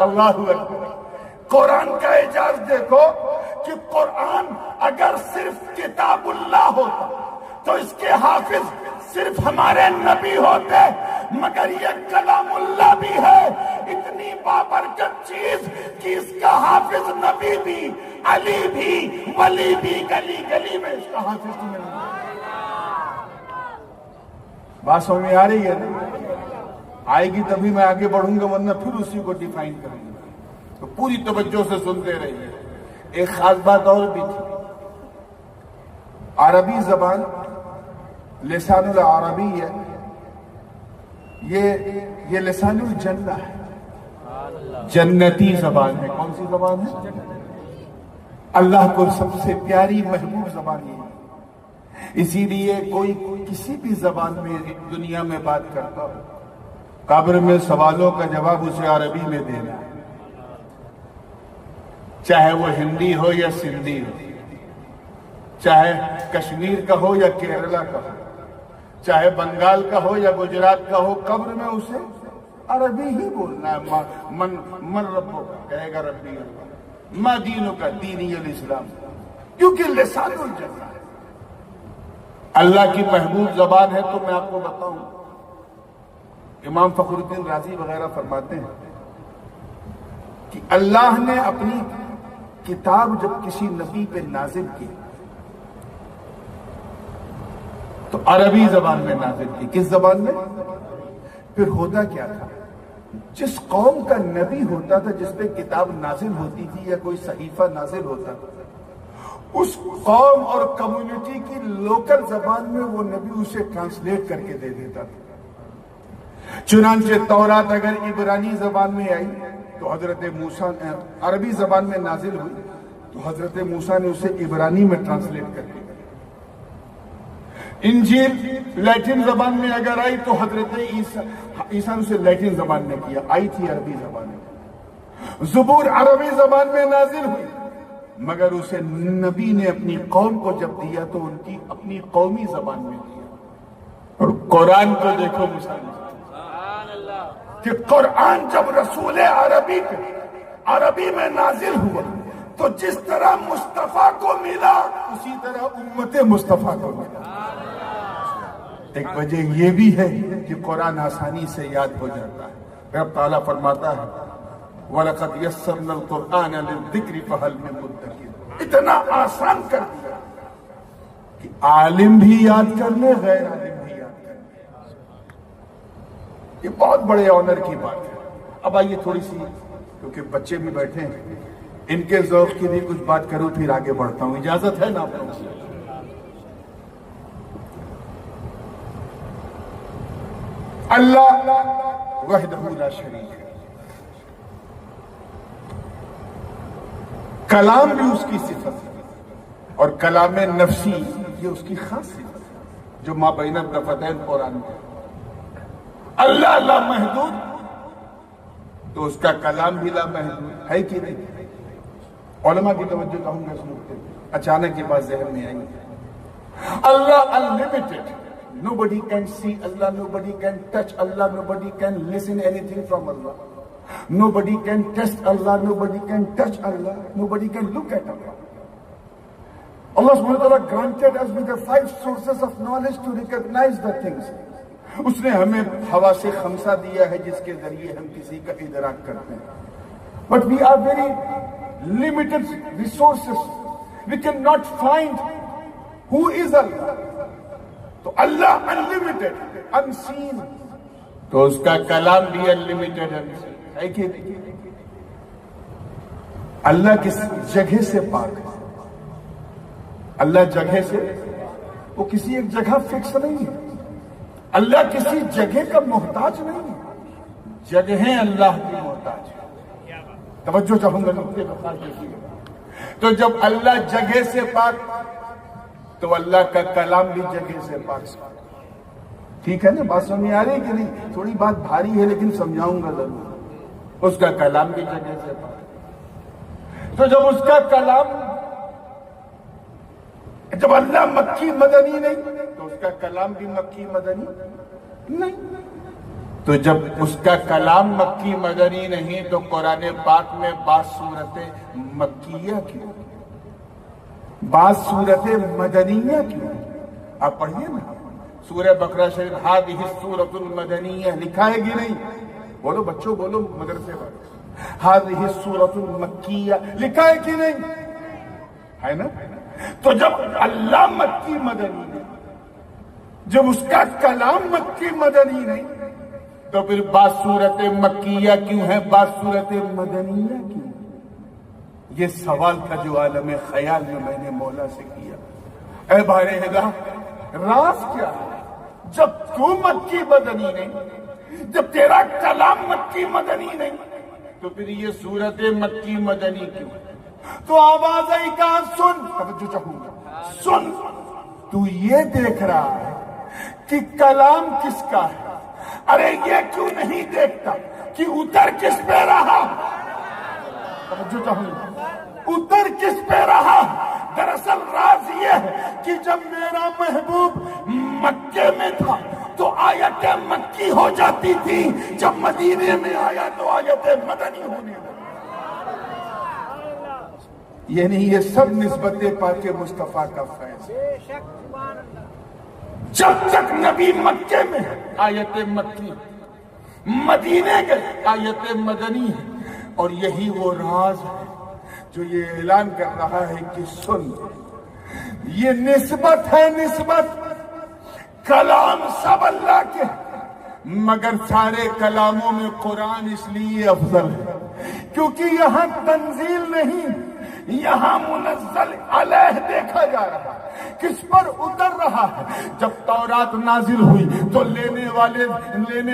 B: اللہ اکبر، قرآن کا اعجاز دیکھو کہ قرآن اگر صرف کتاب اللہ ہوتا تو اس کے حافظ صرف ہمارے نبی ہوتے، مگر یہ کلام اللہ بھی ہے، اتنی بابرکت چیز کہ اس کا حافظ نبی بھی، علی بھی، ولی بھی، گلی گلی میں اس کا حافظ مل رہا ہے۔ بات سمجھ میں آ رہی ہے نا؟ آئے گی تبھی میں آگے بڑھوں گا، ورنہ پھر اسی کو ڈیفائن کروں گا، تو پوری توجہ سے سنتے رہیے۔ ایک خاص بات اور بھی تھی، عربی زبان لسان العربی ہے، یہ لسان الجنہ ہے، جنتی زبان ہے۔ کون سی زبان ہے؟ اللہ کو سب سے پیاری محبوب زبان یہ ہے، اسی لیے کوئی کسی بھی زبان میں دنیا میں بات کرتا ہو، قبر میں سوالوں کا جواب اسے عربی میں دینا ہے، چاہے وہ ہندی ہو یا سندھی ہو، چاہے کشمیر کا ہو یا کیرلا کا ہو، چاہے بنگال کا ہو یا گجرات کا ہو، قبر میں اسے عربی ہی بولنا ہے۔ من ربو کا کہے گا ربی اللہ، ما دینوں کا دینی الاسلام، کیونکہ لسان الجنہ ہے، اللہ کی محبوب زبان ہے۔ تو میں آپ کو بتاؤں، امام فخر الدین رازی وغیرہ فرماتے ہیں کہ اللہ نے اپنی کتاب جب کسی نبی پہ نازل کی تو عربی زبان میں نازل کی۔ کس زبان میں؟ پھر ہوتا کیا تھا، جس قوم کا نبی ہوتا تھا، جس پہ کتاب نازل ہوتی تھی یا کوئی صحیفہ نازل ہوتا تھا، اس قوم اور کمیونٹی کی لوکل زبان میں وہ نبی اسے ٹرانسلیٹ کر کے دے دیتا تھا۔ چنانچہ تورات اگر عبرانی زبان میں آئی تو حضرت موسیٰ عربی زبان میں نازل ہوئی تو حضرت موسیٰ نے اسے عبرانی میں ٹرانسلیٹ کر دیا۔ انجیل لیٹن زبان میں اگر آئی تو حضرت عیسیٰ نے اسے لیٹن زبان میں کیا، آئی تھی عربی زبان میں۔ زبور عربی زبان میں نازل ہوئی، مگر اسے نبی نے اپنی قوم کو جب دیا تو ان کی اپنی قومی زبان میں دیا۔ اور قرآن کو دیکھو مسلمان، کہ قرآن جب رسول عربی میں نازل ہوا تو جس طرح مصطفیٰ کو ملا اسی طرح امت مصطفیٰ کو ملا۔ ایک وجہ یہ بھی ہے کہ قرآن آسانی سے یاد ہو جاتا ہے۔ رب تعالیٰ فرماتا ہے وَلَقَدْ يَسَّرْنَا الْقُرْآنَ لِلذِّكْرِ فَهَلْ مِن مُدَّكِرٍ، اتنا آسان کر دیا کہ عالم بھی یاد کر لے، غیر عالم بھی یاد کر لے۔ یہ بہت بڑے آنر کی بات ہے۔ اب آئیے تھوڑی سی، کیونکہ بچے بھی بیٹھے ہیں، ان کے ذوق کے لیے کچھ بات کروں پھر آگے بڑھتا ہوں، اجازت ہے نا آپ لوگوں سے؟ اللہ وحدہ لا شریک ہے، کلام بھی اس کی صفت ہے، اور کلام نفسی یہ اس کی خاص صفت ہے جو ما بین الدفتین قرآن میں۔ اللہ لا محدود تو اس کا کلام بھی لا محدود ہے کہ نہیں؟ علماء کی توجہ چاہوں گا اس نقطے پہ، اچانک یہ بات ذہن میں آئی۔ اللہ unlimited، nobody can see Allah, nobody can touch Allah, nobody can listen anything from Allah, nobody can test Allah, nobody can touch Allah, nobody can look at Allah. Allah subhanahu wa ta'ala granted us with the 5 sources of knowledge to recognize the things. اس نے ہمیں حواس خمسہ دیا ہے جس کے ذریعے ہم کسی کا ادراک کرتے ہیں، but we are very limited resources, we cannot find who is Allah. تو اللہ unlimited unseen، تو اس کا کلام بھی unlimited unseen ہے کہ نہیں؟ اللہ کس جگہ سے پاک ہے؟ اللہ جگہ سے، وہ کسی ایک جگہ فکس نہیں ہے، اللہ کسی جگہ کا محتاج نہیں ہے، جگہیں اللہ کی محتاج ہے۔ توجہ چاہوں گا نقطے پر خاص دیکھیے۔ تو جب اللہ جگہ سے پاک تو اللہ کا کلام بھی جگہ سے پاک۔ ٹھیک ہے نا؟ بات سمجھ آ رہی ہے کہ نہیں؟ تھوڑی بات بھاری ہے لیکن سمجھاؤں گا ضرور۔ اس کا کلام بھی جگہ سے پاک، تو جب اس کا کلام، جب اللہ مکی مدنی نہیں تو اس کا کلام بھی مکی مدنی نہیں۔ تو جب اس کا کلام مکی مدنی نہیں تو قرآن پاک میں بعض صورتیں مکیہ کیوں؟ بعض صورت مدنیہ کیوں؟ آپ پڑھیے نا سورہ بقرہ شریف، ہادہ السورۃ المدنیہ، لکھا ہے کہ نہیں؟ بولو بچوں، بولو مدرسے والے، ہادہ السورۃ المکیہ، لکھا ہے کہ نہیں؟ ہے نا؟ تو جب اللہ مکی مدنی ہے، جب اس کا کلام مکی مدنی نہیں، تو پھر بعض صورت مکیہ کیوں ہے، بعض صورت مدنیہ کیوں؟ یہ سوال تھا جو عالم خیال میں نے مولا سے کیا۔ اے بارگاہ، راز کیا ہے؟ جب تو مکی مدنی نہیں، جب تیرا کلام مکی مدنی نہیں، تو پھر یہ صورت مکی مدنی کیوں؟ تو آواز آئی کہاں؟ سن، توجہ چاہوں گا، سن۔ تو یہ دیکھ رہا ہے کہ کلام کس کا ہے، ارے یہ کیوں نہیں دیکھتا کہ اتر کس پہ رہا؟ توجہ چاہوں گا، اتر کس پہ رہا؟ دراصل راز یہ ہے کہ جب میرا محبوب مکے میں تھا تو آیت مکی ہو جاتی تھی، جب مدینے میں آیا تو آیت مدنی ہونے لگی۔ یعنی یہ سب نسبت پاک مصطفیٰ کا فیض ہے۔ جب تک نبی مکے میں آیت مکی، مدینے گئے آیت مدنی ہے، اور یہی وہ راز ہے جو یہ اعلان کر رہا ہے کہ سن، یہ نسبت ہے، نسبت۔ کلام سب اللہ کے، مگر سارے کلاموں میں قرآن اس لیے افضل ہے کیونکہ یہاں تنزیل نہیں، یہاں منزل علیہ دیکھا جا رہا ہے، کس پر اتر رہا ہے۔ جب تورات نازل ہوئی تو لینے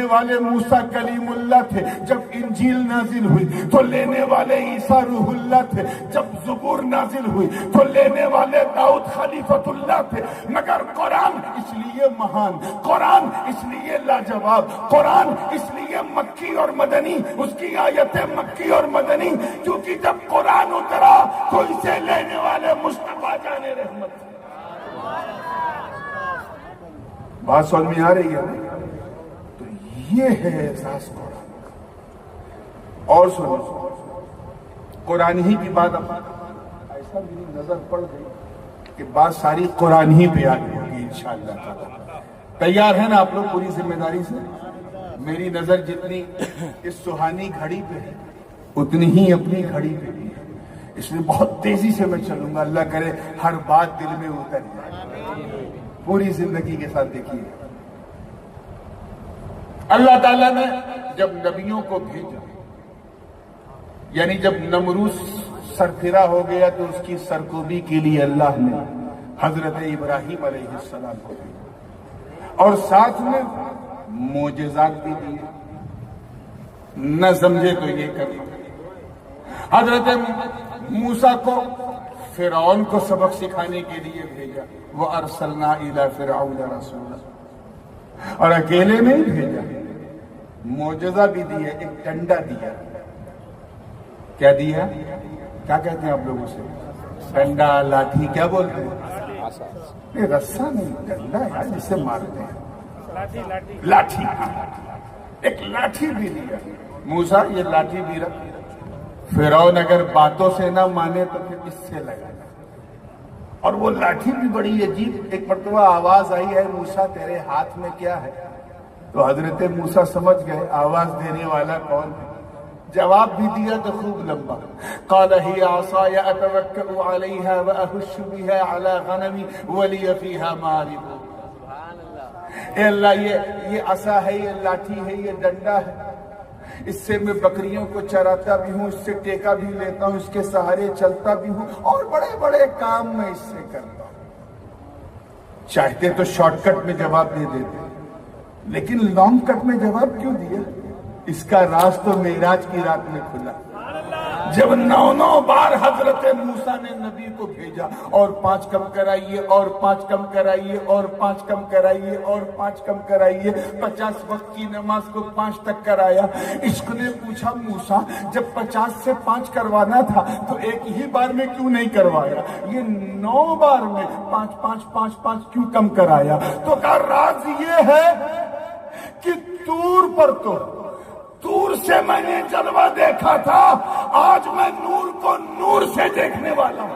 B: والے موسیٰ کلیم اللہ تھے، جب انجیل نازل ہوئی تو لینے والے عیسیٰ روح اللہ تھے، جب زبور نازل ہوئی تو لینے والے داؤد خلیفۃ اللہ تھے، مگر قرآن اس لیے مہان، قرآن اس لیے لاجواب، قرآن اس لیے مکی اور مدنی، اس کی آیتیں مکی اور مدنی، کیونکہ جب قرآن اترا تو اسے لینے والے مصطفیٰ جان رحمت۔ بات سمجھ میں آ رہی ہے؟ تو یہ ہے احساس قرآن کا۔ اور سنو، قرآن ہی کی بات، اب ایسا میری نظر پڑ گئی کہ بات ساری قرآن ہی پہ آ ہوگی انشاءاللہ تعالی۔ تیار ہیں نا آپ لوگ پوری ذمہ داری سے؟ میری نظر جتنی اس سہانی گھڑی پہ ہے اتنی ہی اپنی گھڑی پہ بھی ہے، اس لیے بہت تیزی سے میں چلوں گا، اللہ کرے ہر بات دل میں اتر جائے۔ پوری زندگی کے ساتھ دیکھیے، اللہ تعالیٰ نے جب نبیوں کو بھیجا، یعنی جب نمرود سرفرا ہو گیا تو اس کی سرکوبی کے لیے اللہ نے حضرت ابراہیم علیہ السلام کو بھیجا، اور ساتھ میں معجزات بھی دیے۔ نہ سمجھے تو یہ کریں۔ حضرت موسیٰ کو فرعون کو سبق سکھانے کے لیے بھیجا، وَأَرْسَلْنَا إِلَىٰ فِرْعَوْنَ رَسُولًا، اور اکیلے نہیں بھیجا، معجزہ بھی دیا، ایک ڈنڈا دیا۔ کیا دیا؟ کیا کہتے ہیں آپ لوگوں سے؟ ڈنڈا، لاٹھی، کیا بولتے ہیں؟ یہ رسا نہیں، ڈنڈا ہے جس سے مارتے ہیں، لاٹھی، ایک لاٹھی بھی دیا۔ موسیٰ یہ لاٹھی بھی رکھ، فرعون اگر باتوں سے نہ مانے تو پھر اس سے لگا، اور وہ لاٹھی بھی بڑی عجیب۔ ایک مرتبہ آواز آئی ہے، موسیٰ تیرے ہاتھ میں کیا ہے؟ تو حضرت موسیٰ سمجھ گئے آواز دینے والا کون ہے، جواب بھی دیا تو خوب لمبا، قال هي عصاي اتوكل عليها واهش بها على غنمي ولي فيها مآرب۔ اے اللہ یہ عصا ہے، یہ لاٹھی ہے، یہ ڈنڈا ہے، اس سے میں بکریوں کو چراتا بھی ہوں، اس سے ٹیکا بھی لیتا ہوں، اس کے سہارے چلتا بھی ہوں، اور بڑے بڑے کام میں اس سے کرتا ہوں۔ چاہتے تو شارٹ کٹ میں جواب دے دیتے، لیکن لانگ کٹ میں جواب کیوں دیا؟ اس کا راز تو معراج کی رات میں کھلا، جب 9 بار حضرت موسیٰ نے نبی کو بھیجا، اور 5 کم کرائیے، اور 5 کم کرائیے، اور 5 کم کرائیے، اور 5 کم کرائیے، 50 وقت کی نماز کو 5 تک کرایا۔ عشق نے پوچھا موسیٰ جب 50 سے 5 کروانا تھا تو ایک ہی بار میں کیوں نہیں کروایا؟ یہ 9 بار میں 5 5 5 5 کیوں کم کرایا؟ تو کا راز یہ ہے کہ طور سے میں نے جلوہ دیکھا تھا، آج میں نور کو نور سے دیکھنے والا ہوں۔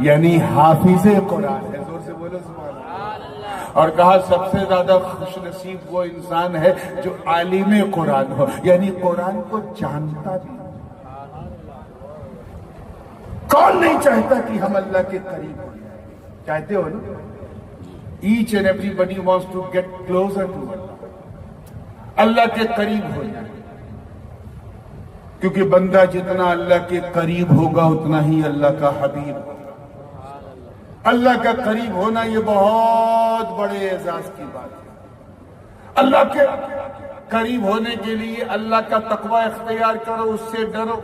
B: یعنی حافظ قرآن ہے. زور سے بولو سبحان اللہ. اور کہا سب سے زیادہ خوش نصیب وہ انسان ہے جو عالم قرآن ہو، یعنی قرآن کو جانتا بھی. کون نہیں چاہتا کہ ہم اللہ کے قریب ہوں؟ چاہتے ہو نا؟ Each and everybody wants to get closer to Allah, اللہ کے قریب ہو جائے. کیونکہ بندہ جتنا اللہ کے قریب ہوگا اتنا ہی اللہ کا حبیب ہوگا. اللہ کا قریب ہونا یہ بہت بڑے اعزاز کی بات ہے. اللہ کے قریب ہونے کے لیے اللہ کا تقوی اختیار کرو، اس سے ڈرو.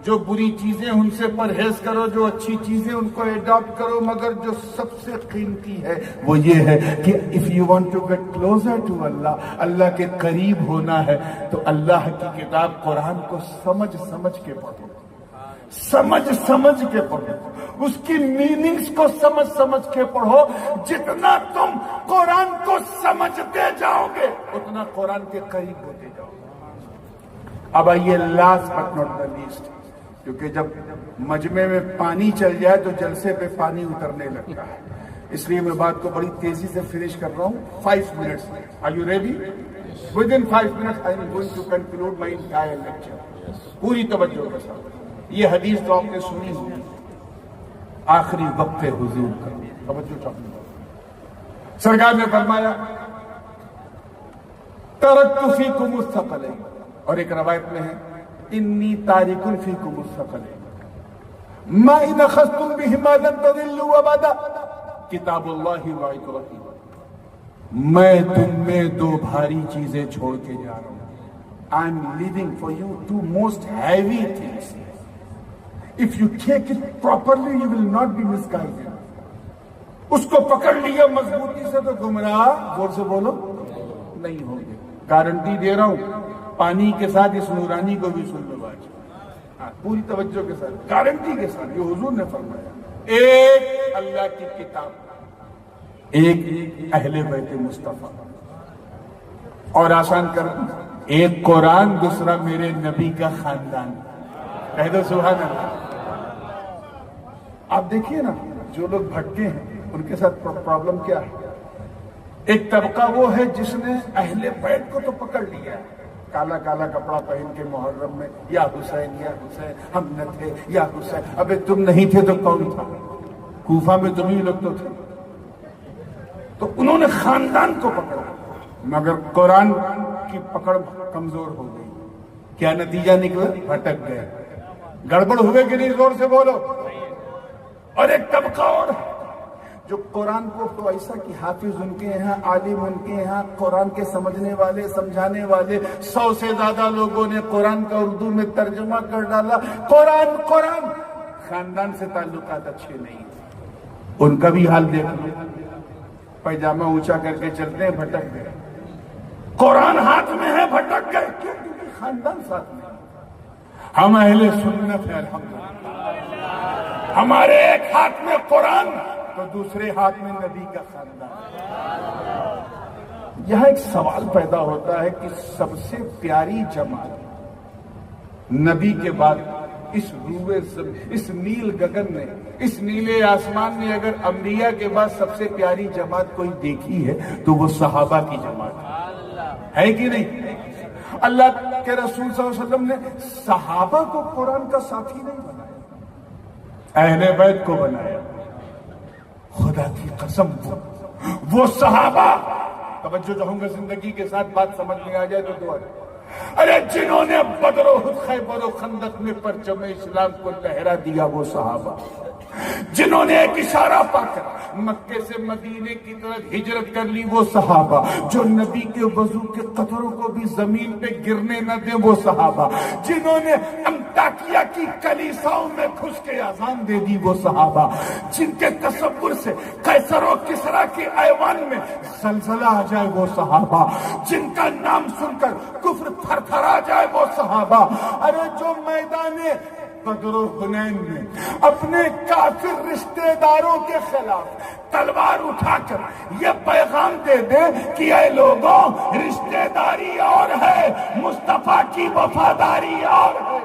B: جو بری چیزیں ان سے پرہیز کرو، جو اچھی چیزیں ان کو اڈاپٹ کرو. مگر جو سب سے قیمتی ہے وہ یہ ہے کہ if you want to get closer to اللہ، اللہ کے قریب ہونا ہے تو اللہ کی کتاب قرآن کو سمجھ سمجھ کے پڑھو، سمجھ سمجھ کے پڑھو، اس کی میننگز کو سمجھ سمجھ کے پڑھو. جتنا تم قرآن کو سمجھتے جاؤ گے اتنا قرآن کے قریب ہوتے جاؤ گے. اب آئیے last but not the least, کیونکہ جب مجمع میں پانی چل جائے تو جلسے پہ پانی اترنے لگتا ہے، اس لیے میں بات کو بڑی تیزی سے فنش کر رہا ہوں. 5 minutes. Are you ready? Within 5 minutes I am going to conclude my entire lecture. پوری توجہ کے ساتھ. یہ حدیث تو آپ نے سنی ہوگی، آخری وقت حضور کا. توجہ چاہیے. سرکار نے فرمایا ترکت فیکم الثقلین، اور ایک روایت میں ہے انی تارک فیکم الثقلین ما ان اخذتم بہما لن تضلوا ابدا کتاب اللہ و عترتی. میں تم میں 2 بھاری چیزیں چھوڑ کے جا رہا ہوں. I am leaving for you 2 most heavy things. If you take it properly you will not be misguided. اس کو پکڑ لیا مضبوطی سے تو گمراہ زور سے بولو نہیں ہوں گے. گارنٹی دے رہا ہوں. پانی کے ساتھ اس نورانی کو بھی سن لو آج پوری توجہ کے ساتھ، گارنٹی کے ساتھ. جو حضور نے فرمایا ایک اللہ کی کتاب، ایک اہل بیت مصطفیٰ، اور آسان کر دوں ایک قرآن، دوسرا میرے نبی کا خاندان. کہہ دو سبحان اللہ. آپ دیکھیے نا جو لوگ بھٹکے ہیں ان کے ساتھ پرابلم کیا ہے. ایک طبقہ وہ ہے جس نے اہل بیت کو تو پکڑ لیا ہے، کالا کالا کپڑا پہن کے محرم میں یا حسین یا حسین، ہم نہ تھے یا حسین. ابے تم نہیں تھے تو کون تھا؟ کوفہ میں تم ہی لوگ تو تھے. تو انہوں نے خاندان کو پکڑا، مگر قرآن کی پکڑ کمزور ہو گئی. کیا نتیجہ نکلا؟ بھٹک گئے. گڑبڑ ہوئے کہ نہیں؟ زور سے بولو. اور ایک طبقہ اور جو قرآن کو تو ایسا کہ حافظ ان کے یہاں، عالم ان کے یہاں، قرآن کے سمجھنے والے سمجھانے والے 100 سے زیادہ لوگوں نے قرآن کا اردو میں ترجمہ کر ڈالا. قرآن قرآن، خاندان سے تعلقات اچھے نہیں. ان کا بھی حال دیکھ لو، پیجامہ اونچا کر کے چلتے ہیں، بھٹک گئے. قرآن ہاتھ میں ہے، بھٹک گئے. کیوں؟ کیونکہ خاندان ساتھ میں. ہم اہل سنت ہیں الحمدللہ. ہمارے ایک ہاتھ میں قرآن تو دوسرے ہاتھ میں نبی کا خاندان. یہاں ایک سوال پیدا ہوتا ہے کہ سب سے پیاری جماعت نبی کے بعد اس نیل گگن نے، اس نیلے آسمان نے اگر انبیاء کے بعد سب سے پیاری جماعت کوئی دیکھی ہے تو وہ صحابہ کی جماعت ہے کہ نہیں؟ اللہ کے رسول صلی اللہ علیہ وسلم نے صحابہ کو قرآن کا ساتھی نہیں بنایا، اہل بیت کو بنایا. خدا کی قسم وہ صحابہ، توجہ چاہوں گا زندگی کے ساتھ بات سمجھ میں آ جائے تو دعا. ارے جنہوں نے بدر و خیبر و خندق میں پرچم اسلام کو لہرا دیا وہ صحابہ، جنہوں نے ایک اشارہ پا کر مکے سے مدینے کی طرف ہجرت کر لی وہ صحابہ، جو نبی کے وضو کے قطروں کو بھی زمین پہ گرنے نہ دیں وہ صحابہ، جنہوں نے انطاکیہ کی کلیساؤں میں گھس کے اذان دے دی وہ صحابہ، جن کے تصور سے قیصر و کسریٰ کے ایوان میں زلزلہ آ جائے وہ صحابہ، جن کا نام سن کر کفر تھر تھر آ جائے وہ صحابہ. ارے جو میدان بدر و حنین میں اپنے کافر رشتہ داروں کے خلاف تلوار اٹھا کر یہ پیغام دے دے کہ اے لوگوں، رشتہ داری اور ہے، مصطفیٰ کی وفاداری اور ہے.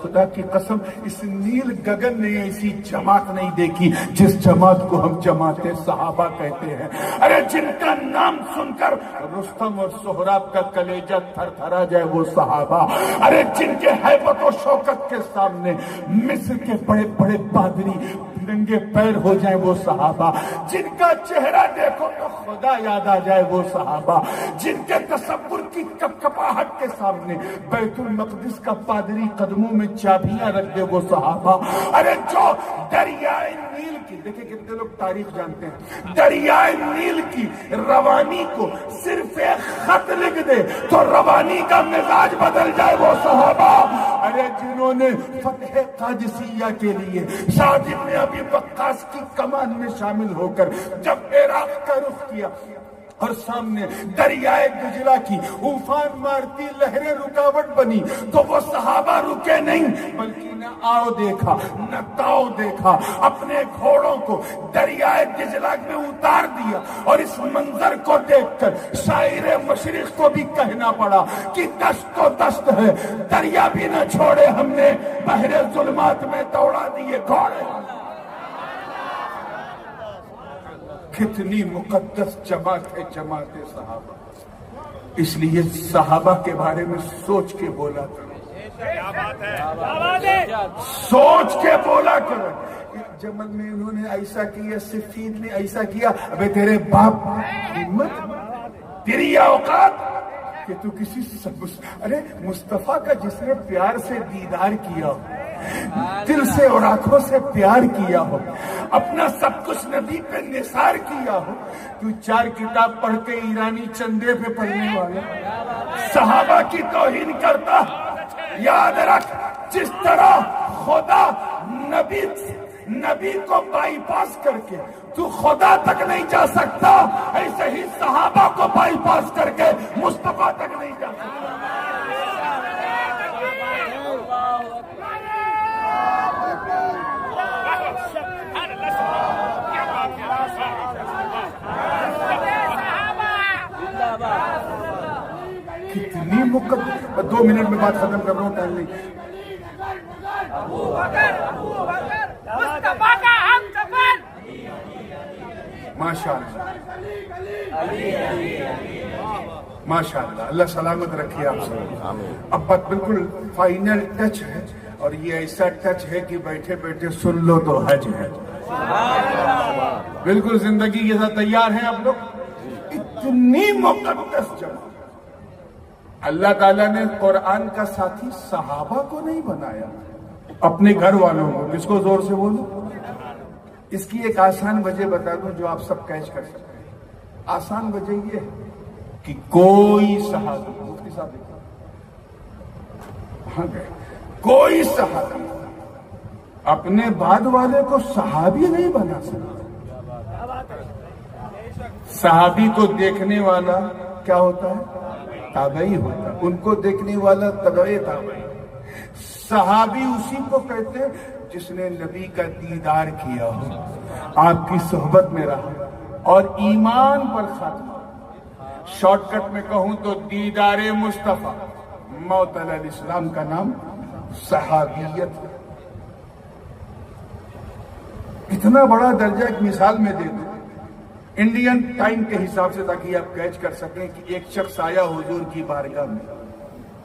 B: خدا کی قسم اس نیل گگن نے ایسی جماعت نہیں دیکھی جس جماعت کو ہم جماعت صحابہ کہتے ہیں. ارے جن کا نام سن کر رستم اور سہراب کا کلیجہ تھر تھرا جائے وہ صحابہ. ارے جن کے ہیبت و شوکت کے سامنے مصر کے بڑے بڑے پادری ننگے پیر ہو جائیں وہ صحابہ. جن کا چہرہ دیکھو تو خدا یاد آ جائے وہ صحابہ. جن کے تصور کی کپکپاہٹ کے سامنے بیت المقدس کا پادری قدموں میں چابیاں رکھ دے وہ صحابہ. ارے جو دریائے نیل کی، دیکھیں کتنے لوگ تاریخ جانتے ہیں، دریائے نیل کی روانی کو صرف ایک خط لکھ دے تو روانی کا مزاج بدل جائے وہ صحابہ. ارے جنہوں نے فتح قادسیہ کے لیے سعد بن ابی وقاص کی کمان میں شامل ہو کر جب عراق کا رخ کیا اور سامنے دریائے دجلہ کی طوفان مارتی لہریں رکاوٹ بنی تو وہ صحابہ رکے نہیں، بلکہ نہ آؤ دیکھا نہ تاؤ دیکھا، اپنے گھوڑوں کو دریائے دجلہ میں اتار دیا. اور اس منظر کو دیکھ کر شاعر مشرق کو بھی کہنا پڑا کہ دشت تو دشت ہے، دریا بھی نہ چھوڑے ہم نے، بحر ظلمات میں دوڑا دیے گھوڑے. کتنی مقدس جماعت ہے جماعت صحابہ. اس لیے صحابہ کے بارے میں سوچ کے بولا کرو، سوچ کے بولا کرو. جمل میں انہوں نے ایسا کیا، صفین نے ایسا کیا. ابے تیرے باپ ہمت، تیری اوقات کہ تو کسی ارے مصطفیٰ کا جس نے پیار سے دیدار کیا ہو، دل سے اور آنکھوں سے پیار کیا ہو، اپنا سب کچھ نبی پہ نثار کیا ہو، تو 4 کتاب پڑھ کے ایرانی چندے پہ پڑھنے والا صحابہ کی توہین کرتا. یاد رکھ، جس طرح خدا نبی کو بائی پاس کر کے تو خدا تک نہیں جا سکتا، ایسے ہی صحابہ کو بائی پاس کر کے مصطفیٰ تک نہیں جا سکتا. کتنی مقدس. 2 منٹ میں بات ختم کر رہا ہوں، ٹائم نہیں. ماشاء اللہ ماشاء اللہ، اللہ سلامت رکھیے آپ سے. اب بات بالکل فائنل ٹچ ہے، اور یہ ایسا ٹچ ہے کہ بیٹھے بیٹھے سن لو تو حج ہے. بالکل زندگی کے ساتھ تیار ہیں آپ لوگ. اتنی مقدس جمع. اللہ تعالیٰ نے قرآن کا ساتھی صحابہ کو نہیں بنایا، اپنے گھر والوں کو. کس کو زور سے بولوں؟ اس کی ایک آسان وجہ بتا دوں جو آپ سب کیچ کر سکتے ہیں. آسان وجہ یہ ہے کہ کوئی صحابی، مفتی صاحب کہاں گئے، کوئی صحابی اپنے بعد والے کو صحابی نہیں بنا سکتا. صحابی کو دیکھنے والا کیا ہوتا ہے؟ تابعی ہوتا ہے. ان کو دیکھنے والا تبعی تابعی. صحابی اسی کو کہتے ہیں جس نے نبی کا دیدار کیا ہو، آپ کی صحبت میں رہا اور ایمان پر خاتمہ. شارٹ کٹ میں کہوں تو دیدار مصطفیٰ. موت علیہ السلام کا نام صحابیت. اتنا بڑا درجہ ایک مثال میں دے دوں انڈین ٹائم کے حساب سے، تاکہ آپ کیچ کر سکیں کہ ایک شخص آیا حضور کی بارگاہ میں.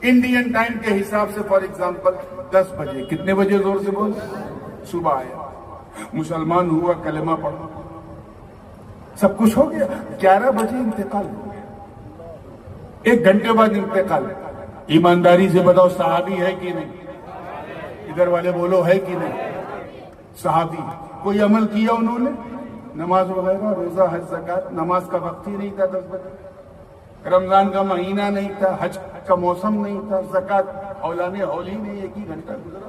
B: انڈین ٹائم کے حساب سے فار ایگزامپل 10 بجے. کتنے بجے زور سے بول؟ صبح آیا، مسلمان ہوا، کلمہ پڑھا، سب کچھ ہو گیا. 11 بجے انتقال ہو گیا. 1 گھنٹے بعد انتقال. ایمانداری سے بتاؤ صحابی ہے کہ نہیں؟ ادھر والے بولو ہے کہ نہیں؟ صحابی. کوئی عمل کیا انہوں نے؟ نماز وغیرہ، روزہ، حج، زکات. نماز کا وقت ہی نہیں تھا 10 بجے. رمضان کا مہینہ نہیں تھا، حج کا موسم نہیں تھا، زکات اولانے ہولی نہیں، 1 ہی گھنٹہ گزرا.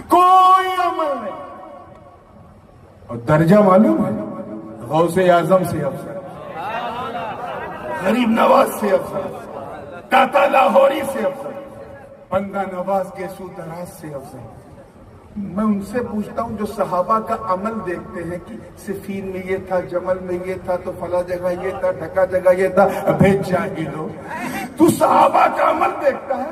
B: کوئی عمل نہیں. اور درجہ معلوم ہے؟ غوث اعظم سے افضل، غریب نواز سے افضل، داتا لاہوری سے افضل، بندہ نواز کے سودراز سے افضل. میں ان سے پوچھتا ہوں جو صحابہ کا عمل دیکھتے ہیں کہ صفین میں یہ تھا، جمل میں یہ تھا، تو فلاں جگہ یہ تھا، ڈھکا جگہ یہ تھا. ابے جاہلو، تو صحابہ کا عمل دیکھتا ہے؟